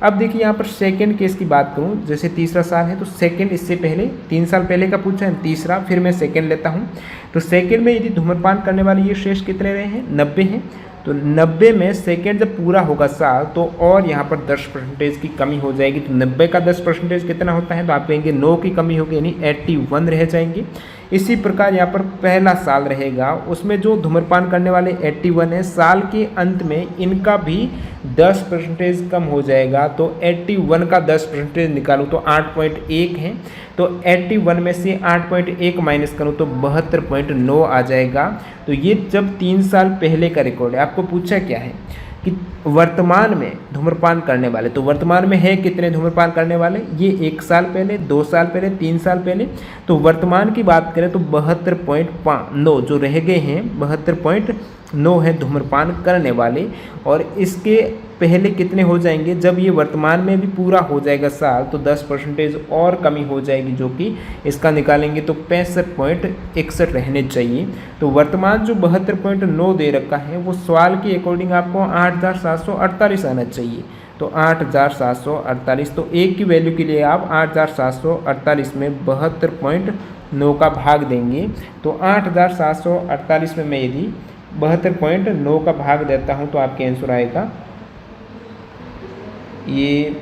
अब देखिए यहाँ पर सेकंड केस की बात करूँ, जैसे तीसरा साल है तो सेकंड इससे पहले 3 साल पहले का पूछा है, तीसरा फिर मैं सेकंड लेता हूँ। तो सेकंड में यदि धूम्रपान करने वाले ये शेष कितने रहे हैं, 90 हैं। तो 90 में सेकंड जब पूरा होगा साल तो और यहाँ पर 10% की कमी हो जाएगी। तो 90 का 10% कितना होता है, तो आप कहेंगे 9 की कमी होगी यानी 81 रह जाएंगे। इसी प्रकार यहाँ पर पहला साल रहेगा, उसमें जो धूम्रपान करने वाले 81 है, साल के अंत में इनका भी 10% कम हो जाएगा। तो 81 का 10% निकालूँ तो 8.1 है। तो 81 में से 8.1 माइनस करूँ तो 72.9 आ जाएगा। तो ये जब 3 साल पहले का रिकॉर्ड है। आपको पूछा क्या है कि वर्तमान में धूम्रपान करने वाले, तो वर्तमान में है कितने धूम्रपान करने वाले, ये 1 साल पहले, 2 साल पहले, 3 साल पहले। तो वर्तमान की बात करें तो 72.9 जो रह गए हैं, 72.9 है धूम्रपान करने वाले। और इसके पहले कितने हो जाएंगे, जब ये वर्तमान में भी पूरा हो जाएगा साल तो 10% और कमी हो जाएगी, जो कि इसका निकालेंगे तो 65.61 रहने चाहिए। तो वर्तमान जो 72.9 दे रखा है वो सवाल के अकॉर्डिंग आपको 8748 आना चाहिए। तो 8748, तो एक की वैल्यू के लिए आप 8748 में 72.9 का भाग देंगे। तो 8748 में मैं यदि 72.9 का भाग देता हूँ तो आपके आंसर आएगा ये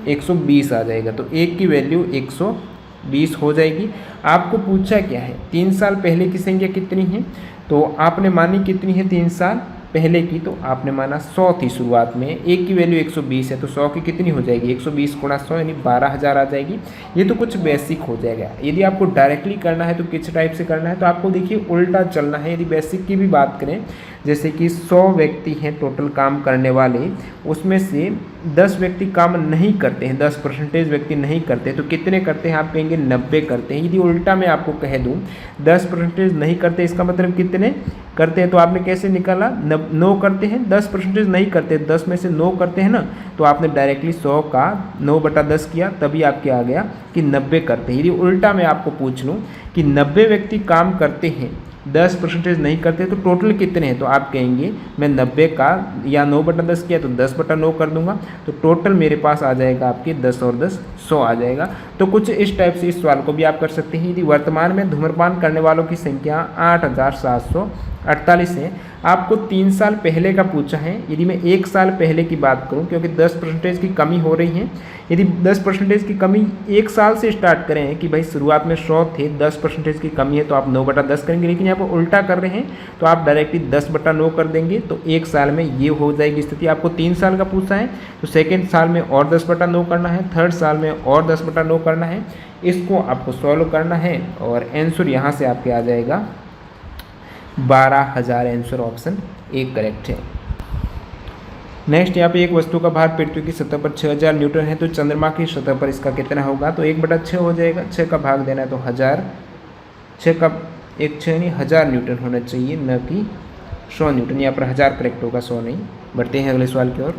120 आ जाएगा। तो एक की वैल्यू 120 हो जाएगी। आपको पूछा क्या है, 3 साल पहले की संख्या कितनी है, तो आपने मानी कितनी है 3 साल पहले की, तो आपने माना 100 थी शुरुआत में। एक की वैल्यू 120 है तो 100 की कितनी हो जाएगी, 120 गुणा 100 यानी 12,000 आ जाएगी। ये तो कुछ बेसिक हो जाएगा। यदि आपको डायरेक्टली करना है तो किस टाइप से करना है, तो आपको देखिए उल्टा चलना है। यदि बेसिक की भी बात करें, जैसे कि 100 व्यक्ति हैं टोटल काम करने वाले, उसमें से 10 व्यक्ति काम नहीं करते हैं, 10% व्यक्ति नहीं करते, तो कितने करते हैं? आप कहेंगे 90 करते हैं। यदि उल्टा मैं आपको कह दूँ 10% नहीं करते, इसका मतलब कितने करते हैं? तो आपने कैसे निकाला? 9 करते हैं, 10% नहीं करते, 10 में से 9 करते हैं ना, तो आपने डायरेक्टली 100 का 9/10 किया, तभी आपके आ गया कि 90 करते हैं। यदि उल्टा मैं आपको पूछ लूँ कि 90 व्यक्ति काम करते हैं, 10% नहीं करते, तो टोटल कितने हैं? तो आप कहेंगे मैं 90 का या 9/10 किया तो 10/9 कर दूंगा, तो टोटल मेरे पास आ जाएगा आपके 10 और 10 100 आ जाएगा। तो कुछ इस टाइप से इस सवाल को भी आप कर सकते हैं। यदि वर्तमान में धूम्रपान करने वालों की संख्या 8,748 है, आपको 3 साल पहले का पूछा है। यदि मैं 1 साल पहले की बात करूं, क्योंकि 10% की कमी हो रही है, यदि 10% की कमी 1 साल से स्टार्ट करें कि भाई शुरुआत में 100 थे, 10% की कमी है, तो आप 9/10 करेंगे, लेकिन यहाँ पर उल्टा कर रहे हैं तो आप डायरेक्टली 10/9 कर देंगे, तो 1 साल में ये हो जाएगी स्थिति। आपको 3 साल का पूछा है तो सेकेंड साल में और 10/9 करना है, थर्ड साल में और 10/9 करना है, इसको आपको सॉल्व करना है और आंसर यहाँ से आपके आ जाएगा 12,000। आंसर ऑप्शन ए करेक्ट है। नेक्स्ट यहाँ पे एक वस्तु का भार पृथ्वी की सतह पर 6000 न्यूटन है, तो चंद्रमा की सतह पर इसका कितना होगा? तो 1/6 हो जाएगा, 6 का भाग देना है तो 1000, 6 का 6 नहीं 1000 न्यूटन होना चाहिए, न कि 100 न्यूटन। यहाँ पर 1000 करेक्ट होगा, 100 नहीं। बढ़ते हैं अगले सवाल की ओर।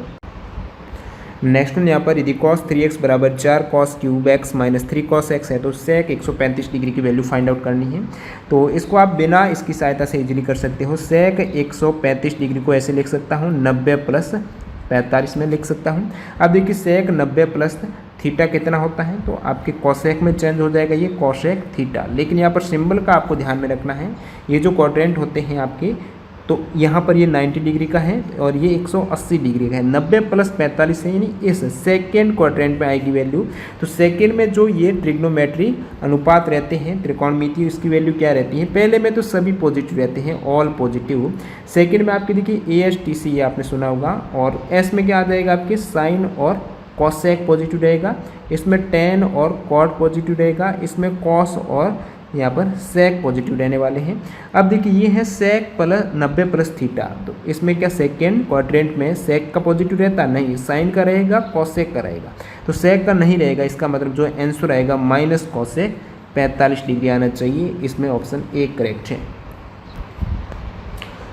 नेक्स्ट यहाँ पर यदि cos 3x बराबर 4 cos cube x minus 3 cos x है, तो sec 135 डिग्री की वैल्यू फाइंड आउट करनी है। तो इसको आप बिना इसकी सहायता से इजीली कर सकते हो। sec 135 डिग्री को ऐसे लिख सकता हूँ, 90 + 45 में लिख सकता हूँ। अब देखिए sec 90 + थीटा कितना होता है, तो आपके cosec में चेंज हो जाएगा ये cosec थीटा। लेकिन यहाँ पर सिंबल का आपको ध्यान में रखना है, ये जो क्वाड्रेंट होते हैं आपके, तो यहाँ पर ये 90 डिग्री का है और ये 180 डिग्री का है। 90 + 45 है, यानी इस सेकेंड क्वाड्रेंट में आएगी वैल्यू। तो सेकेंड में जो ये ट्रिग्नोमेट्री अनुपात रहते हैं, त्रिकोणमिति, उसकी वैल्यू क्या रहती है? पहले में तो सभी पॉजिटिव रहते हैं, ऑल पॉजिटिव। सेकेंड में आपकी देखिए ASTC ये आपने सुना होगा, और एस में क्या आ जाएगा आपके साइन और कॉसेक पॉजिटिव रहेगा, इसमें टेन और कॉट पॉजिटिव रहेगा, इसमें कॉस और यहाँ पर सेक पॉजिटिव रहने वाले हैं। अब देखिए ये है सेक + 90 + थीटा, तो इसमें क्या सेकेंड क्वाड्रेंट में सेक का पॉजिटिव रहता? नहीं, साइन का रहेगा, कॉसेक का रहेगा। तो सेक का नहीं रहेगा, इसका मतलब जो आंसर आएगा माइनस कॉसेक 45 डिग्री आना चाहिए। इसमें ऑप्शन ए करेक्ट है।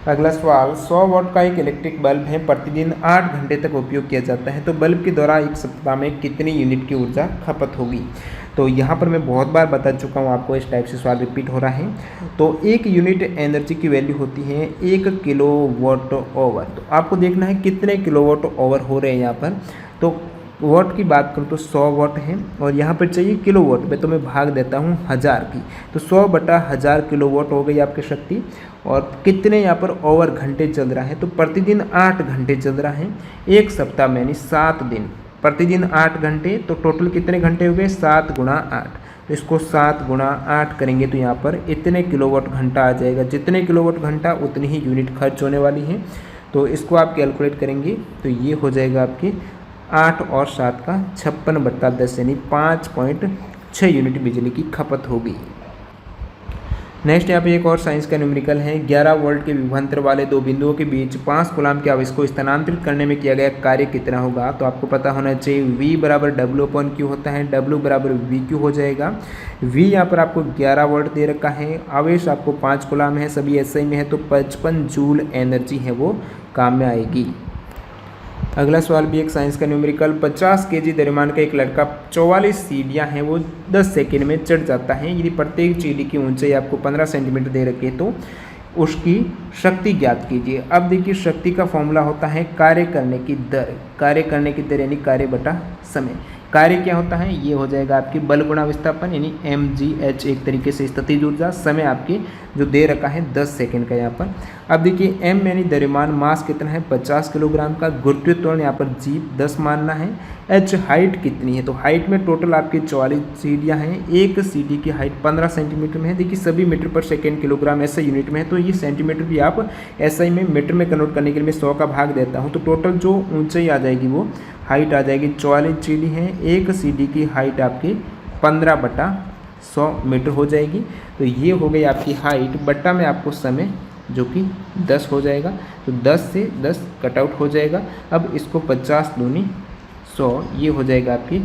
अगला सवाल, 100 वाट का एक इलेक्ट्रिक बल्ब है, प्रतिदिन 8 घंटे तक उपयोग किया जाता है, तो बल्ब के द्वारा एक सप्ताह में कितनी यूनिट की ऊर्जा खपत होगी? तो यहाँ पर मैं बहुत बार बता चुका हूँ आपको, इस टाइप से सवाल रिपीट हो रहा है। तो 1 यूनिट एनर्जी की वैल्यू होती है 1 किलोवाट आवर। तो आपको देखना है कितने किलोवाट आवर हो रहे हैं यहाँ पर। तो वाट की बात करूँ तो 100 वाट है, और यहाँ पर चाहिए किलोवाट में, तो मैं भाग देता हूँ 1000 की, तो 100/1000 किलोवाट हो गई आपकी शक्ति। और कितने यहाँ पर ओवर घंटे चल रहा है, तो प्रतिदिन 8 घंटे चल रहा है, एक सप्ताह में यानी 7 दिन, प्रतिदिन 8 घंटे, तो टोटल कितने घंटे हो गए? 7 × 8। तो इसको 7 × 8 करेंगे तो यहाँ पर इतने किलोवाट घंटा आ जाएगा। जितने किलोवाट घंटा उतनी ही यूनिट खर्च होने वाली है। तो इसको आप कैलकुलेट करेंगे तो ये हो जाएगा आपके 8 और 7 का 56/10 यानी 5.6 यूनिट बिजली की खपत होगी। नेक्स्ट यहाँ पे एक और साइंस का न्यूमेरिकल है। 11 वोल्ट के विभवांतर वाले 2 बिंदुओं के बीच 5 कूलम्ब के आवेश को स्थानांतरित करने में किया गया कार्य कितना होगा? तो आपको पता होना चाहिए V = W/Q होता है, W = VQ हो जाएगा। V यहाँ पर आपको 11 वोल्ट दे रखा है, आवेश आपको 5 कूलम्ब है, सभी SI में है, तो 55 जूल एनर्जी है वो काम में आएगी। अगला सवाल भी एक साइंस का न्यूमेरिकल, 50 kg द्रव्यमान का एक लड़का 44 सीढ़ियाँ हैं वो 10 सेकेंड में चढ़ जाता है। यदि प्रत्येक सीढ़ी की ऊंचाई आपको 15 सेंटीमीटर दे रखी है तो उसकी शक्ति ज्ञात कीजिए। अब देखिए शक्ति का फॉर्मूला होता है कार्य करने की दर, कार्य करने की दर यानी कार्य बटा समय। कार्य क्या होता है? ये हो जाएगा आपकी बल गुणा विस्थापन यानी mgh, एक तरीके से स्थितिज ऊर्जा। समय आपकी जो दे रखा है 10 सेकंड का यहाँ पर। अब देखिए m यानी द्रव्यमान, मास कितना है 50 किलोग्राम का, गुरुत्वीय त्वरण यहाँ पर g 10 मानना है। h हाइट कितनी है? तो हाइट में टोटल आपकी 44 सीढ़ियाँ हैं, एक सीढ़ी की हाइट 15 सेंटीमीटर में है। देखिए सभी मीटर पर सेकेंड किलोग्राम ऐसा यूनिट में है, तो ये सेंटीमीटर भी आप SI में मीटर में कन्वर्ट करने के लिए मैं 100 का भाग देता हूँ। तो टोटल जो ऊंचाई आ जाएगी वो हाइट आ जाएगी 44 सीढ़ी है, एक सीढ़ी की हाइट आपकी 15/100 मीटर हो जाएगी। तो ये हो गई आपकी हाइट, बट्टा में आपको समय जो कि 10 हो जाएगा। तो 10 से 10 कट आउट हो जाएगा। अब इसको 50 दूनी 100, ये हो जाएगा आपकी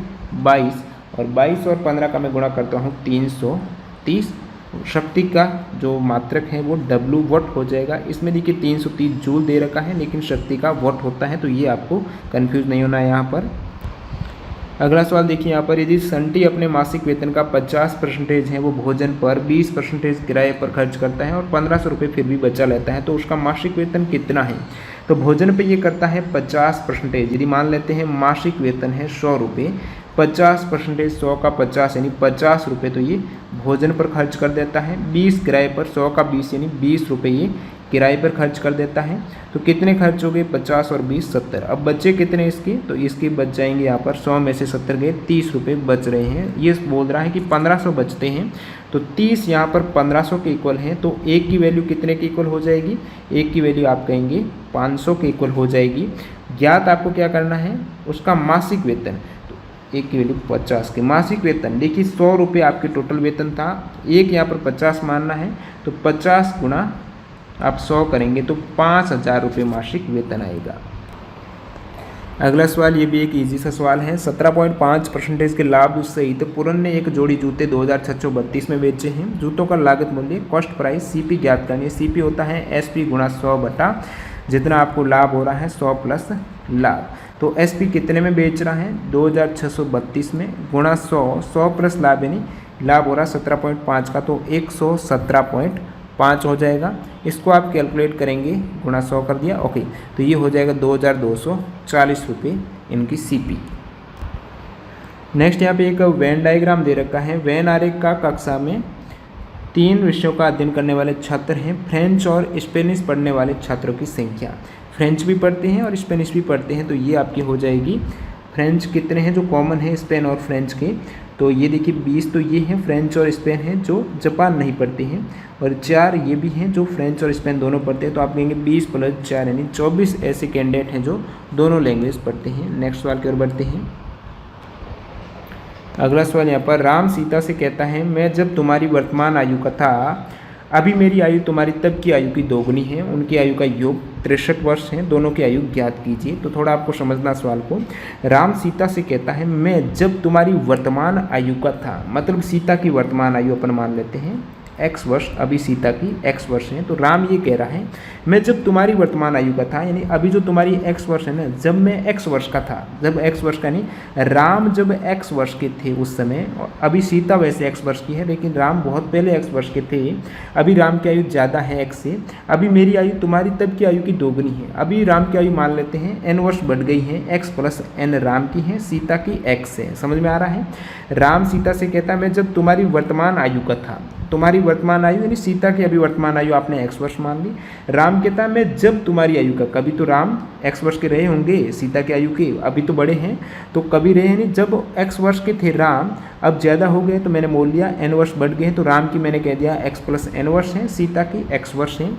22, और 22 और 15 का मैं गुणा करता हूँ 330। शक्ति का जो मात्रक है वो W वॉट हो जाएगा। इसमें देखिए 330 जूल दे रखा है, लेकिन शक्ति का वॉट होता है, तो ये आपको कंफ्यूज नहीं होना है यहाँ पर। अगला सवाल देखिए यहाँ पर, यदि संटी अपने मासिक वेतन का 50% है वो भोजन पर, 20% किराए पर खर्च करता है और 1500 रुपये फिर भी बचा लेता है, तो उसका मासिक वेतन कितना है? तो भोजन पे ये करता है 50%। यदि मान लेते हैं मासिक वेतन है 100 रुपये, 50% 100 का 50 यानी 50 रुपये, तो ये भोजन पर खर्च कर देता है। 20 किराए पर, 100 का 20 यानी 20 रुपये ये किराए पर खर्च कर देता है। तो कितने खर्च हो गए? 50 और 20 70। अब बचे कितने इसके? तो इसके बच जाएंगे यहाँ पर 100 में से 70 गए, 30 रुपये बच रहे हैं। ये बोल रहा है कि 1500 बचते हैं, तो 30 यहाँ पर 1500 के इक्वल है, तो एक की वैल्यू कितने के इक्वल हो जाएगी? एक की वैल्यू आप कहेंगे 500 के इक्वल हो जाएगी। ज्ञात आपको क्या करना है? उसका मासिक वेतन, तो एक की वैल्यू 50 के मासिक वेतन। देखिए 100 रुपये आपके टोटल वेतन था, एक यहाँ पर 50 मानना है, तो 50 गुणा आप 100 करेंगे तो 5000 रुपये मासिक वेतन आएगा। अगला सवाल, ये भी एक इजी सा सवाल है। 17.5% के लाभ सहित पूरन ने एक जोड़ी जूते 2632 में बेचे हैं। जूतों का लागत मूल्य कॉस्ट प्राइस सीपी ज्ञात करनी है। सीपी होता है एसपी गुणा 100 बटा जितना आपको लाभ हो रहा है 100 प्लस लाभ। तो एसपी कितने में बेच रहा है? 2632 में, गुणा 100 प्लस लाभ यानी लाभ हो रहा है 17.5 का, तो 117.5 हो जाएगा। इसको आप कैलकुलेट करेंगे, गुणा 100 कर दिया, ओके, तो ये हो जाएगा 2240 रुपये इनकी सीपी। नेक्स्ट यहाँ पे एक वेन डायग्राम दे रखा है। वेन आरेख का कक्षा में 3 विषयों का अध्ययन करने वाले छात्र हैं। फ्रेंच और स्पेनिश पढ़ने वाले छात्रों की संख्या, फ्रेंच भी पढ़ते हैं और स्पेनिश भी पढ़ते हैं, तो ये आपकी हो जाएगी। फ्रेंच कितने हैं जो कॉमन है स्पेन और फ्रेंच के? तो ये देखिए 20 तो ये हैं फ्रेंच और स्पेन हैं जो जापान नहीं पढ़ते हैं, और 4 ये भी हैं जो फ्रेंच और स्पेन दोनों पढ़ते हैं। तो आप कहेंगे 20 प्लस 4 यानी 24 ऐसे कैंडिडेट हैं जो दोनों लैंग्वेज पढ़ते हैं। नेक्स्ट सवाल की ओर बढ़ते हैं। अगला सवाल यहाँ पर, राम सीता से कहता है, मैं जब तुम्हारी वर्तमान आयु का था, अभी मेरी आयु तुम्हारी तब की आयु की दोगुनी है। उनकी आयु का योग 63 वर्ष है। दोनों की आयु ज्ञात कीजिए। तो थोड़ा आपको समझना सवाल को। राम सीता से कहता है, मैं जब तुम्हारी वर्तमान आयु का था, मतलब सीता की वर्तमान आयु अपन मान लेते हैं x वर्ष, अभी सीता की x वर्ष है। तो राम ये कह रहा है, मैं जब तुम्हारी वर्तमान आयु का था, यानी अभी जो तुम्हारी x वर्ष है ना, जब मैं x वर्ष का था, जब x वर्ष का नहीं, राम जब x वर्ष के थे उस समय, अभी सीता वैसे x वर्ष की है लेकिन राम बहुत पहले x वर्ष के थे। अभी राम की आयु ज़्यादा है x से। अभी मेरी आयु तुम्हारी तब की आयु की दोगुनी है। अभी राम की आयु मान लेते हैं n वर्ष बढ़ गई है, x प्लस n राम की है, सीता की x है। समझ में आ रहा है? राम सीता से कहता है, मैं जब तुम्हारी वर्तमान आयु का था, तुम्हारी वर्तमान आयु यानी सीता की अभी वर्तमान आयु आपने x वर्ष मान ली। राम कहता है, मैं जब तुम्हारी आयु का, कभी तो राम x वर्ष के रहे होंगे, सीता की आयु के अभी तो बड़े हैं, तो कभी रहे नहीं, जब x वर्ष के थे राम, अब ज़्यादा हो गए तो मैंने बोल दिया n वर्ष बढ़ गए, तो राम की मैंने कह दिया x प्लस n वर्ष है, सीता की x वर्ष है।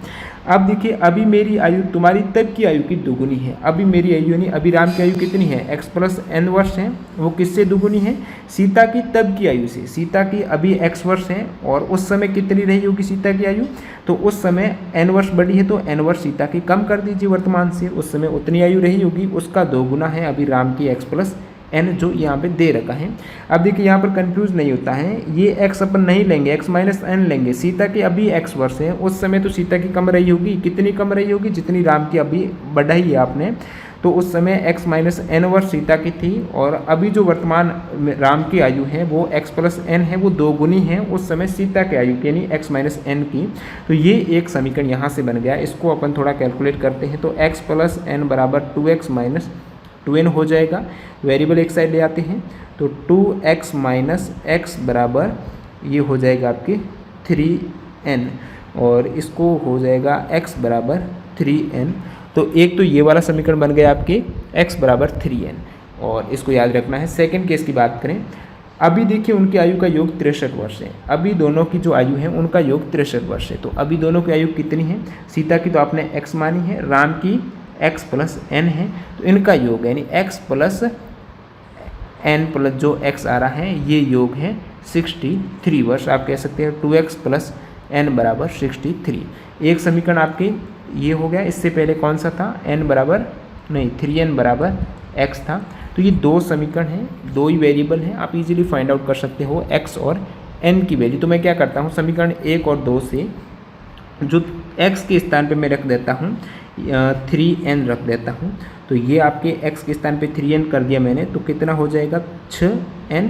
अब देखिए, अभी मेरी आयु तुम्हारी तब की आयु की दुगुनी है। अभी मेरी आयु यानी अभी राम की आयु कितनी है? x प्लस n वर्ष है। वो किससे दुगुनी है? सीता की तब की आयु से। सीता की अभी x वर्ष है और उस समय कितनी रही होगी सीता की आयु? तो उस समय n वर्ष बढ़ी है, तो n वर्ष सीता की कम कर दीजिए वर्तमान से, उस समय उतनी आयु रही होगी, उसका दोगुना है अभी राम की x प्लस n जो यहाँ पे दे रखा है। अब देखिए यहाँ पर कंफ्यूज नहीं होता है, ये x अपन नहीं लेंगे, x माइनस n लेंगे। सीता की अभी x वर्ष है, उस समय तो सीता की कम रही होगी। कितनी कम रही होगी? जितनी राम की अभी बढ़ाई है आपने, तो उस समय x माइनस n वर्ष सीता की थी, और अभी जो वर्तमान राम की आयु है वो x प्लस n है, वो दोगुनी है उस समय सीता की आयु की यानी x माइनस n की। तो ये एक समीकरण यहाँ से बन गया। इसको अपन थोड़ा कैलकुलेट करते हैं, तो x प्लस n बराबर 2x माइनस 2n हो जाएगा। वेरिएबल एक साइड ले आते हैं, तो 2x माइनस x बराबर ये हो जाएगा आपके 3n, और इसको हो जाएगा x बराबर 3n। तो एक तो ये वाला समीकरण बन गया आपके x बराबर 3n, और इसको याद रखना है। सेकंड केस की बात करें, अभी देखिए उनकी आयु का योग 63 वर्ष है। अभी दोनों की जो आयु है उनका योग 63 वर्ष है। तो अभी दोनों की आयु कितनी है? सीता की तो आपने x मानी है, राम की x प्लस n है, तो इनका योग यानी x प्लस n प्लस जो x आ रहा है ये योग है 63 वर्ष। आप कह सकते हैं 2x प्लस n बराबर 63। एक समीकरण आपके ये हो गया। इससे पहले कौन सा था, n बराबर नहीं 3n बराबर x था। तो ये दो समीकरण हैं, दो ही वेरिएबल हैं, आप इजीली फाइंड आउट कर सकते हो x और n की वैल्यू। तो मैं क्या करता हूँ, समीकरण 1 और 2 से जो x के स्थान पे मैं रख देता हूँ 3n रख देता हूँ। तो ये आपके x के स्थान पे 3n कर दिया मैंने, तो कितना हो जाएगा 6n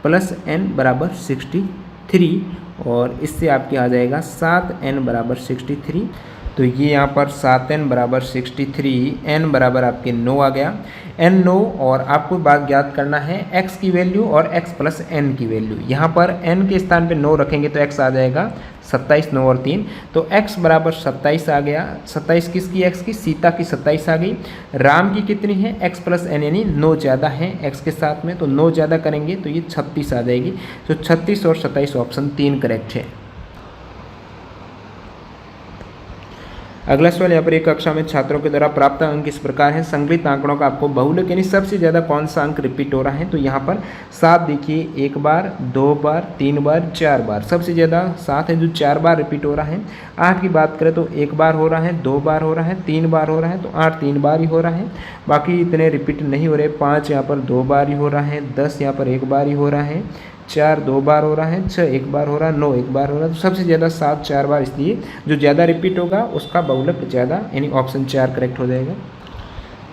प्लस n बराबर 63, और इससे आपके आ जाएगा 7n बराबर 63। तो ये यहाँ पर 7n बराबर 63, n बराबर आपके 9 आ गया, n 9। और आपको बात ज्ञात करना है x की वैल्यू और x प्लस n की वैल्यू। यहाँ पर n के स्थान पे 9 रखेंगे तो x आ जाएगा 27, 9 और 3, तो x बराबर 27 आ गया। 27 किसकी, x की, सीता की 27 आ गई। राम की कितनी है, x प्लस n यानी 9 ज़्यादा है x के साथ में, तो 9 ज़्यादा करेंगे तो ये 36 आ जाएगी। तो 36 और 27 ऑप्शन 3 करेक्ट है। अगला सवाल यहाँ पर एक कक्षा में छात्रों के द्वारा प्राप्त अंक इस प्रकार है। संकलित आंकड़ों का आपको बहुलक यानी सबसे ज़्यादा कौन सा अंक रिपीट हो रहा है, तो यहाँ पर 7 देखिए, 1 बार, 2 बार, 3 बार, 4 बार, सबसे ज़्यादा 7 है जो 4 बार रिपीट हो रहा है। 8 की बात करें तो 1 बार हो रहा है, 2 बार हो रहा है, 3 बार हो रहा है, तो 8 3 बार ही हो रहा है। बाकी इतने रिपीट नहीं हो रहे। 5 यहाँ पर 2 बार ही हो रहा है, 10 यहाँ पर 1 बार ही हो रहा है, 4 2 बार हो रहा है, 6 1 बार हो रहा है, 9 1 बार हो रहा है। तो सबसे ज़्यादा 7 4 बार, इसलिए जो ज़्यादा रिपीट होगा उसका बहुलक ज़्यादा, यानी ऑप्शन 4 करेक्ट हो जाएगा।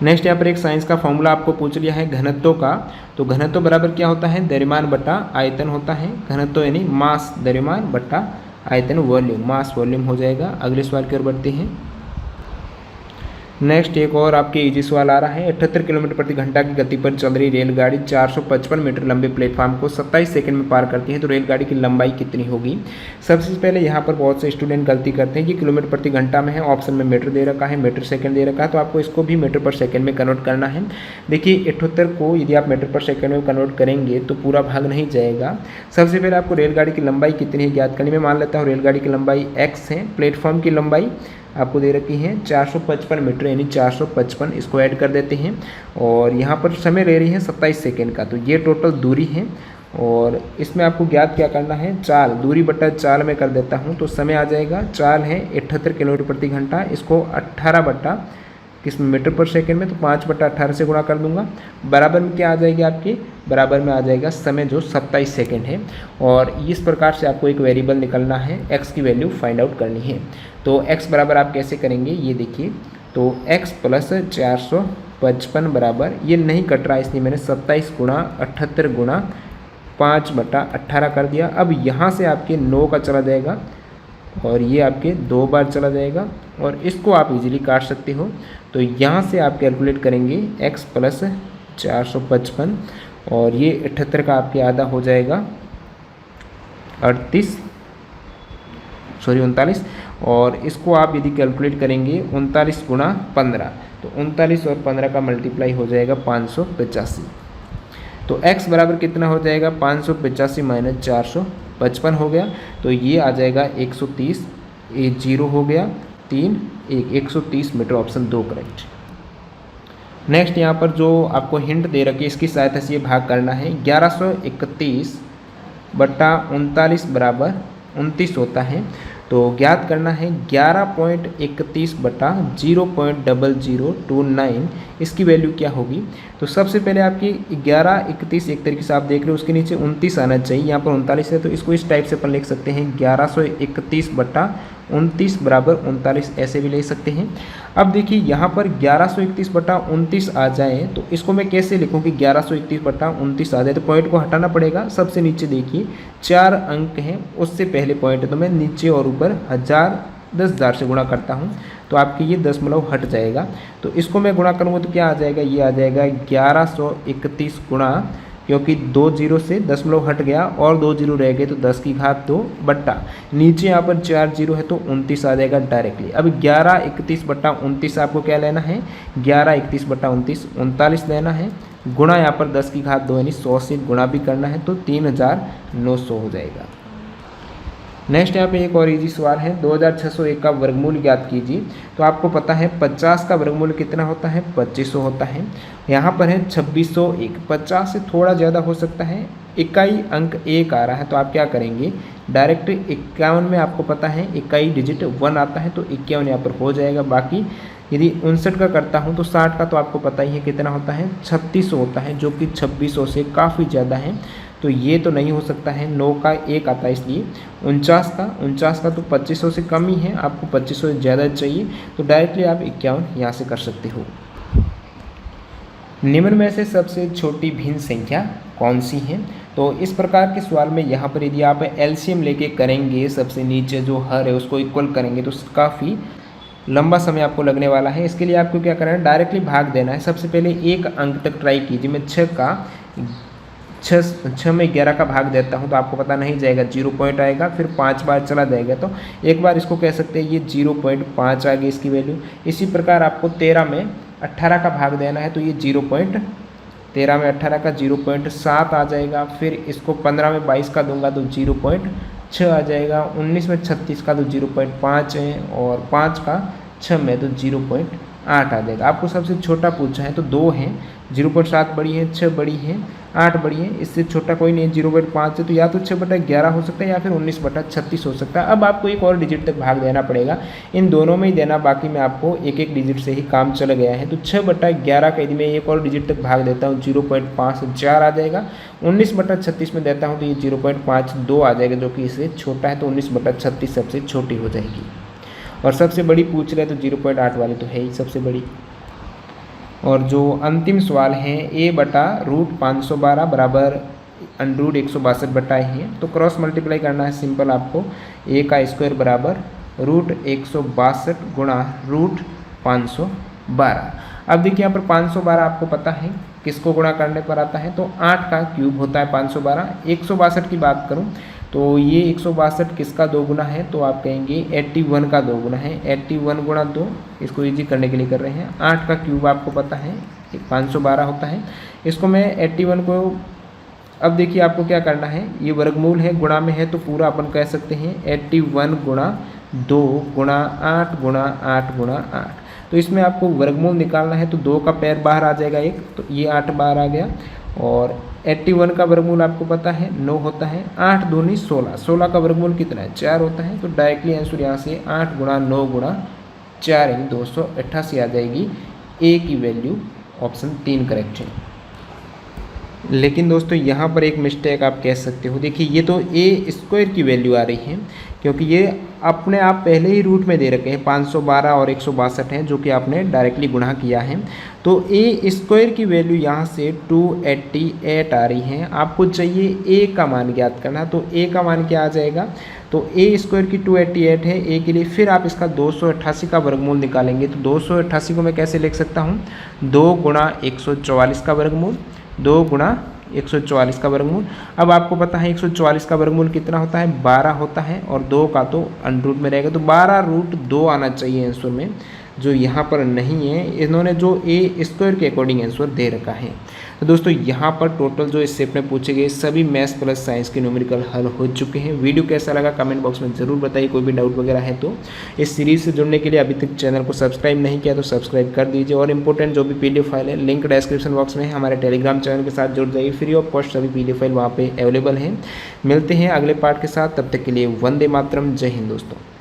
नेक्स्ट यहाँ पर एक साइंस का फॉर्मूला आपको पूछ लिया है घनत्व का। तो घनत्व बराबर क्या होता है, द्रव्यमान बटा आयतन होता है। घनत्व यानी मास, द्रव्यमान बटा आयतन वॉल्यूम, मास वॉल्यूम हो जाएगा। अगले सवाल की ओर बढ़ते हैं। नेक्स्ट एक और आपके इजी सवाल आ रहा है। 78 किलोमीटर प्रति घंटा की गति पर चल रही रेलगाड़ी 455 मीटर लंबे प्लेटफॉर्म को 27 सेकंड में पार करती है, तो रेलगाड़ी की लंबाई कितनी होगी। सबसे पहले यहाँ पर बहुत से स्टूडेंट गलती करते हैं कि किलोमीटर प्रति घंटा में है, ऑप्शन में मीटर दे रखा है, मीटर सेकंड दे रखा है, तो आपको इसको भी मीटर पर सेकंड में कन्वर्ट करना है। देखिए 78 को यदि आप मीटर पर सेकंड में कन्वर्ट करेंगे तो पूरा भाग नहीं जाएगा। सबसे पहले आपको रेलगाड़ी की लंबाई कितनी है ज्ञात करनी। मैं मान लेता हूँ रेलगाड़ी की लंबाई x है, प्लेटफॉर्म की लंबाई आपको दे रखी है 455 मीटर यानी 455, इसको ऐड कर देते हैं। और यहाँ पर समय ले रही है 27 सेकेंड का, तो ये टोटल दूरी है। और इसमें आपको ज्ञात क्या करना है, चाल, दूरी बटा चाल में कर देता हूँ, तो समय आ जाएगा, चाल है 78 किलोमीटर प्रति घंटा, इसको 18 बटा किस मीटर पर सेकंड में, तो 5 बटा 18 से गुणा कर दूंगा। बराबर में क्या आ जाएगी आपकी, बराबर में आ जाएगा समय जो 27 सेकंड है। और इस प्रकार से आपको एक वेरिएबल निकलना है, x की वैल्यू फाइंड आउट करनी है। तो x बराबर आप कैसे करेंगे, ये देखिए, तो x प्लस 455 बराबर, ये नहीं कट रहा इसलिए मैंने 27 गुणा 78 गुणा 5 बटा 18 कर दिया। अब यहाँ से आपके 9 का चला जाएगा और ये आपके 2 बार चला जाएगा, और इसको आप इजीली काट सकते हो। तो यहाँ से आप कैलकुलेट करेंगे x प्लस 455, और ये 78 का आपके आधा हो जाएगा 39, और इसको आप यदि कैलकुलेट करेंगे 39 गुणा 15, तो 39 और 15 का मल्टीप्लाई हो जाएगा 585। तो x बराबर कितना हो जाएगा, 585 माइनस 455 हो गया, तो ये आ जाएगा 130, ये 0 हो गया, 3 1 130 मीटर, ऑप्शन 2 करेक्ट। नेक्स्ट यहाँ पर जो आपको हिंट दे रखी है, इसकी सहायता से ये भाग करना है। 1131 बटा 39 बराबर 29 होता है, तो ज्ञात करना है 11.31 बटा 0.0029, इसकी वैल्यू क्या होगी। तो सबसे पहले आपकी 1131 एक तरीके से आप देख रहे हो, उसके नीचे 29 आना चाहिए, यहाँ पर 39 है, तो इसको इस टाइप से अपन लिख सकते हैं 1131 बटा 29 बराबर 39, ऐसे भी ले सकते हैं। अब देखिए यहाँ पर 1131 बटा 29 आ जाए तो इसको मैं कैसे लिखूँ कि 1131 बटा 29 आ जाए, तो पॉइंट को हटाना पड़ेगा। सबसे नीचे देखिए 4 अंक हैं, उससे पहले पॉइंट है, तो मैं नीचे और ऊपर 1000 10,000 से गुणा करता हूँ, तो आपके ये दशमलव हट जाएगा। तो इसको मैं गुणा करूँगा तो क्या आ जाएगा, ये आ जाएगा 1131 गुणा, क्योंकि 2 जीरो से दशमलव हट गया और 2 जीरो रह गए, तो 10 की घात 2 बट्टा नीचे यहाँ पर 4 जीरो है तो 29 आ जाएगा डायरेक्टली। अब 1131 बट्टा 29 आपको क्या लेना है, 1131 बट्टा 29 39 लेना है, गुणा यहाँ पर 10 की घात 2 यानी 100 से गुणा भी करना है, तो 3900 हो जाएगा। नेक्स्ट यहाँ पे एक और इजी सवाल है, 2601 का वर्गमूल ज्ञात कीजिए। तो आपको पता है 50 का वर्गमूल कितना होता है, 2500 होता है। यहाँ पर है 2601, 50 से थोड़ा ज़्यादा हो सकता है, इकाई अंक 1 आ रहा है, तो आप क्या करेंगे, डायरेक्ट 51 में आपको पता है इकाई डिजिट 1 आता है, तो 51 यहाँ पर हो जाएगा। बाकी यदि 59 का करता हूँ तो 60 का तो आपको पता ही है कितना होता है, 3600 होता है, जो कि 2600 से काफ़ी ज़्यादा है, तो ये तो नहीं हो सकता है। 9 का 1 आता है, इसलिए 49 का तो 2500 से कम ही है, आपको 2500 से ज़्यादा चाहिए, तो डायरेक्टली आप 51 यहाँ से कर सकते हो। निम्न में से सबसे छोटी भिन्न संख्या कौन सी है? तो इस प्रकार के सवाल में यहाँ पर यदि आप एलसीएम लेके करेंगे, सबसे नीचे जो हर है उसको इक्वल करेंगे, तो काफ़ी लंबा समय आपको लगने वाला है। इसके लिए आपको क्या करना है, डायरेक्टली भाग देना है। सबसे पहले एक अंक तक ट्राई कीजिए। मैं 6 में 11 का भाग देता हूँ तो आपको पता नहीं जाएगा, 0 पॉइंट आएगा, फिर 5 बार चला जाएगा, तो एक बार इसको कह सकते हैं ये 0.5 आ गई इसकी वैल्यू। इसी प्रकार आपको 13 में 18 का भाग देना है, तो ये 13 में 18 का 0.7 आ जाएगा। फिर इसको 15 में 22 का दूंगा तो 0.6 आ जाएगा। 19 में 36 का तो 0.5 है, और 5 का 6 में तो 0.8 आ जाएगा। आपको सबसे छोटा पूछा है तो 2 है, 0.7 बड़ी है, 6 बड़ी है, 8 बड़ी है, इससे छोटा कोई नहीं है 0.5 से, तो या तो 6/11 हो सकता है या फिर 19/36 हो सकता है। अब आपको एक और डिजिट तक भाग देना पड़ेगा, इन दोनों में ही देना, बाकी में आपको एक एक डिजिट से ही काम चल गया है। तो 6/11 का यदि मैं एक और डिजिट तक भाग देता हूँ 0.54 आ जाएगा। 19/36 में देता हूँ तो ये 0.52 आ जाएगा, जो कि इससे छोटा है, तो 19/36 सबसे छोटी हो जाएगी। और सबसे बड़ी पूछ रहे तो 0.8 वाली तो है ही सबसे बड़ी। और जो अंतिम सवाल है, a/√512 बराबर √162 है, तो क्रॉस मल्टीप्लाई करना है सिंपल आपको। a का स्क्वायर बराबर √162 गुणा √512। अब देखिए यहाँ पर 512 आपको पता है किसको गुणा करने पर आता है, तो 8 का क्यूब होता है 512। 162 की बात करूँ तो ये 162 किसका 2 गुना है, तो आप कहेंगे 81 का 2 गुना है। 81 गुणा 2, इसको इजी करने के लिए कर रहे हैं। 8 का क्यूब आपको पता है 512 होता है। इसको मैं 81 को, अब देखिए आपको क्या करना है, ये वर्गमूल है, गुणा में है, तो पूरा अपन कह सकते हैं 81 गुणा 2 गुणा 8 गुणा 8 गुणा 8। तो इसमें आपको वर्गमूल निकालना है, तो 2 का पैर बाहर आ जाएगा एक, तो ये 8 बाहर आ गया। और 81 का वर्गमूल आपको पता है 9 होता है। 8 दूनी 16, 16 का वर्गमूल कितना है, 4 होता है। तो डायरेक्टली आंसर यहाँ से 8 गुणा 9 गुणा 4 यानी 288 आ जाएगी। ए की वैल्यू ऑप्शन 3 करेक्ट है। लेकिन दोस्तों यहाँ पर एक मिस्टेक आप कह सकते हो, देखिए ये तो ए स्क्वायर की वैल्यू आ रही है, क्योंकि ये अपने आप पहले ही रूट में दे रखे हैं 512 और 162 हैं, जो कि आपने डायरेक्टली गुणा किया है। तो ए स्क्वायर की वैल्यू यहाँ से 288 आ रही है। आपको चाहिए ए का मान ज्ञात करना, तो ए का मान क्या आ जाएगा, तो ए स्क्वायर की 288 है ए के लिए। फिर आप इसका 288 का वर्गमूल निकालेंगे, तो 288 को मैं कैसे लिख सकता हूँ, 2 गुणा 144 का वर्गमूल, 2 गुणा 144 का वर्गमूल। अब आपको पता है 144 का वर्गमूल कितना होता है, 12 होता है, और 2 का तो अंडर रूट में रहेगा, तो 12√2 आना चाहिए आंसर में, जो यहाँ पर नहीं है। इन्होंने जो ए स्क्वायर के अकॉर्डिंग आंसर दे रखा है। तो दोस्तों यहाँ पर टोटल जो इस स्टेप में पूछे गए सभी मैथ्स प्लस साइंस के न्यूमेरिकल हल हो चुके हैं। वीडियो कैसा लगा कमेंट बॉक्स में ज़रूर बताइए। कोई भी डाउट वगैरह है तो इस सीरीज़ से जुड़ने के लिए अभी तक चैनल को सब्सक्राइब नहीं किया तो सब्सक्राइब कर दीजिए। और इंपॉर्टेंट जो भी PDF फाइल है लिंक डिस्क्रिप्शन बॉक्स में है, हमारे टेलीग्राम चैनल के साथ जुड़ जाइए। फ्री ऑफ कॉस्ट सभी PDF फाइल वहाँ पर अवेलेबल हैं। मिलते हैं अगले पार्ट के साथ, तब तक के लिए वंदे मातरम, जय हिंद दोस्तों।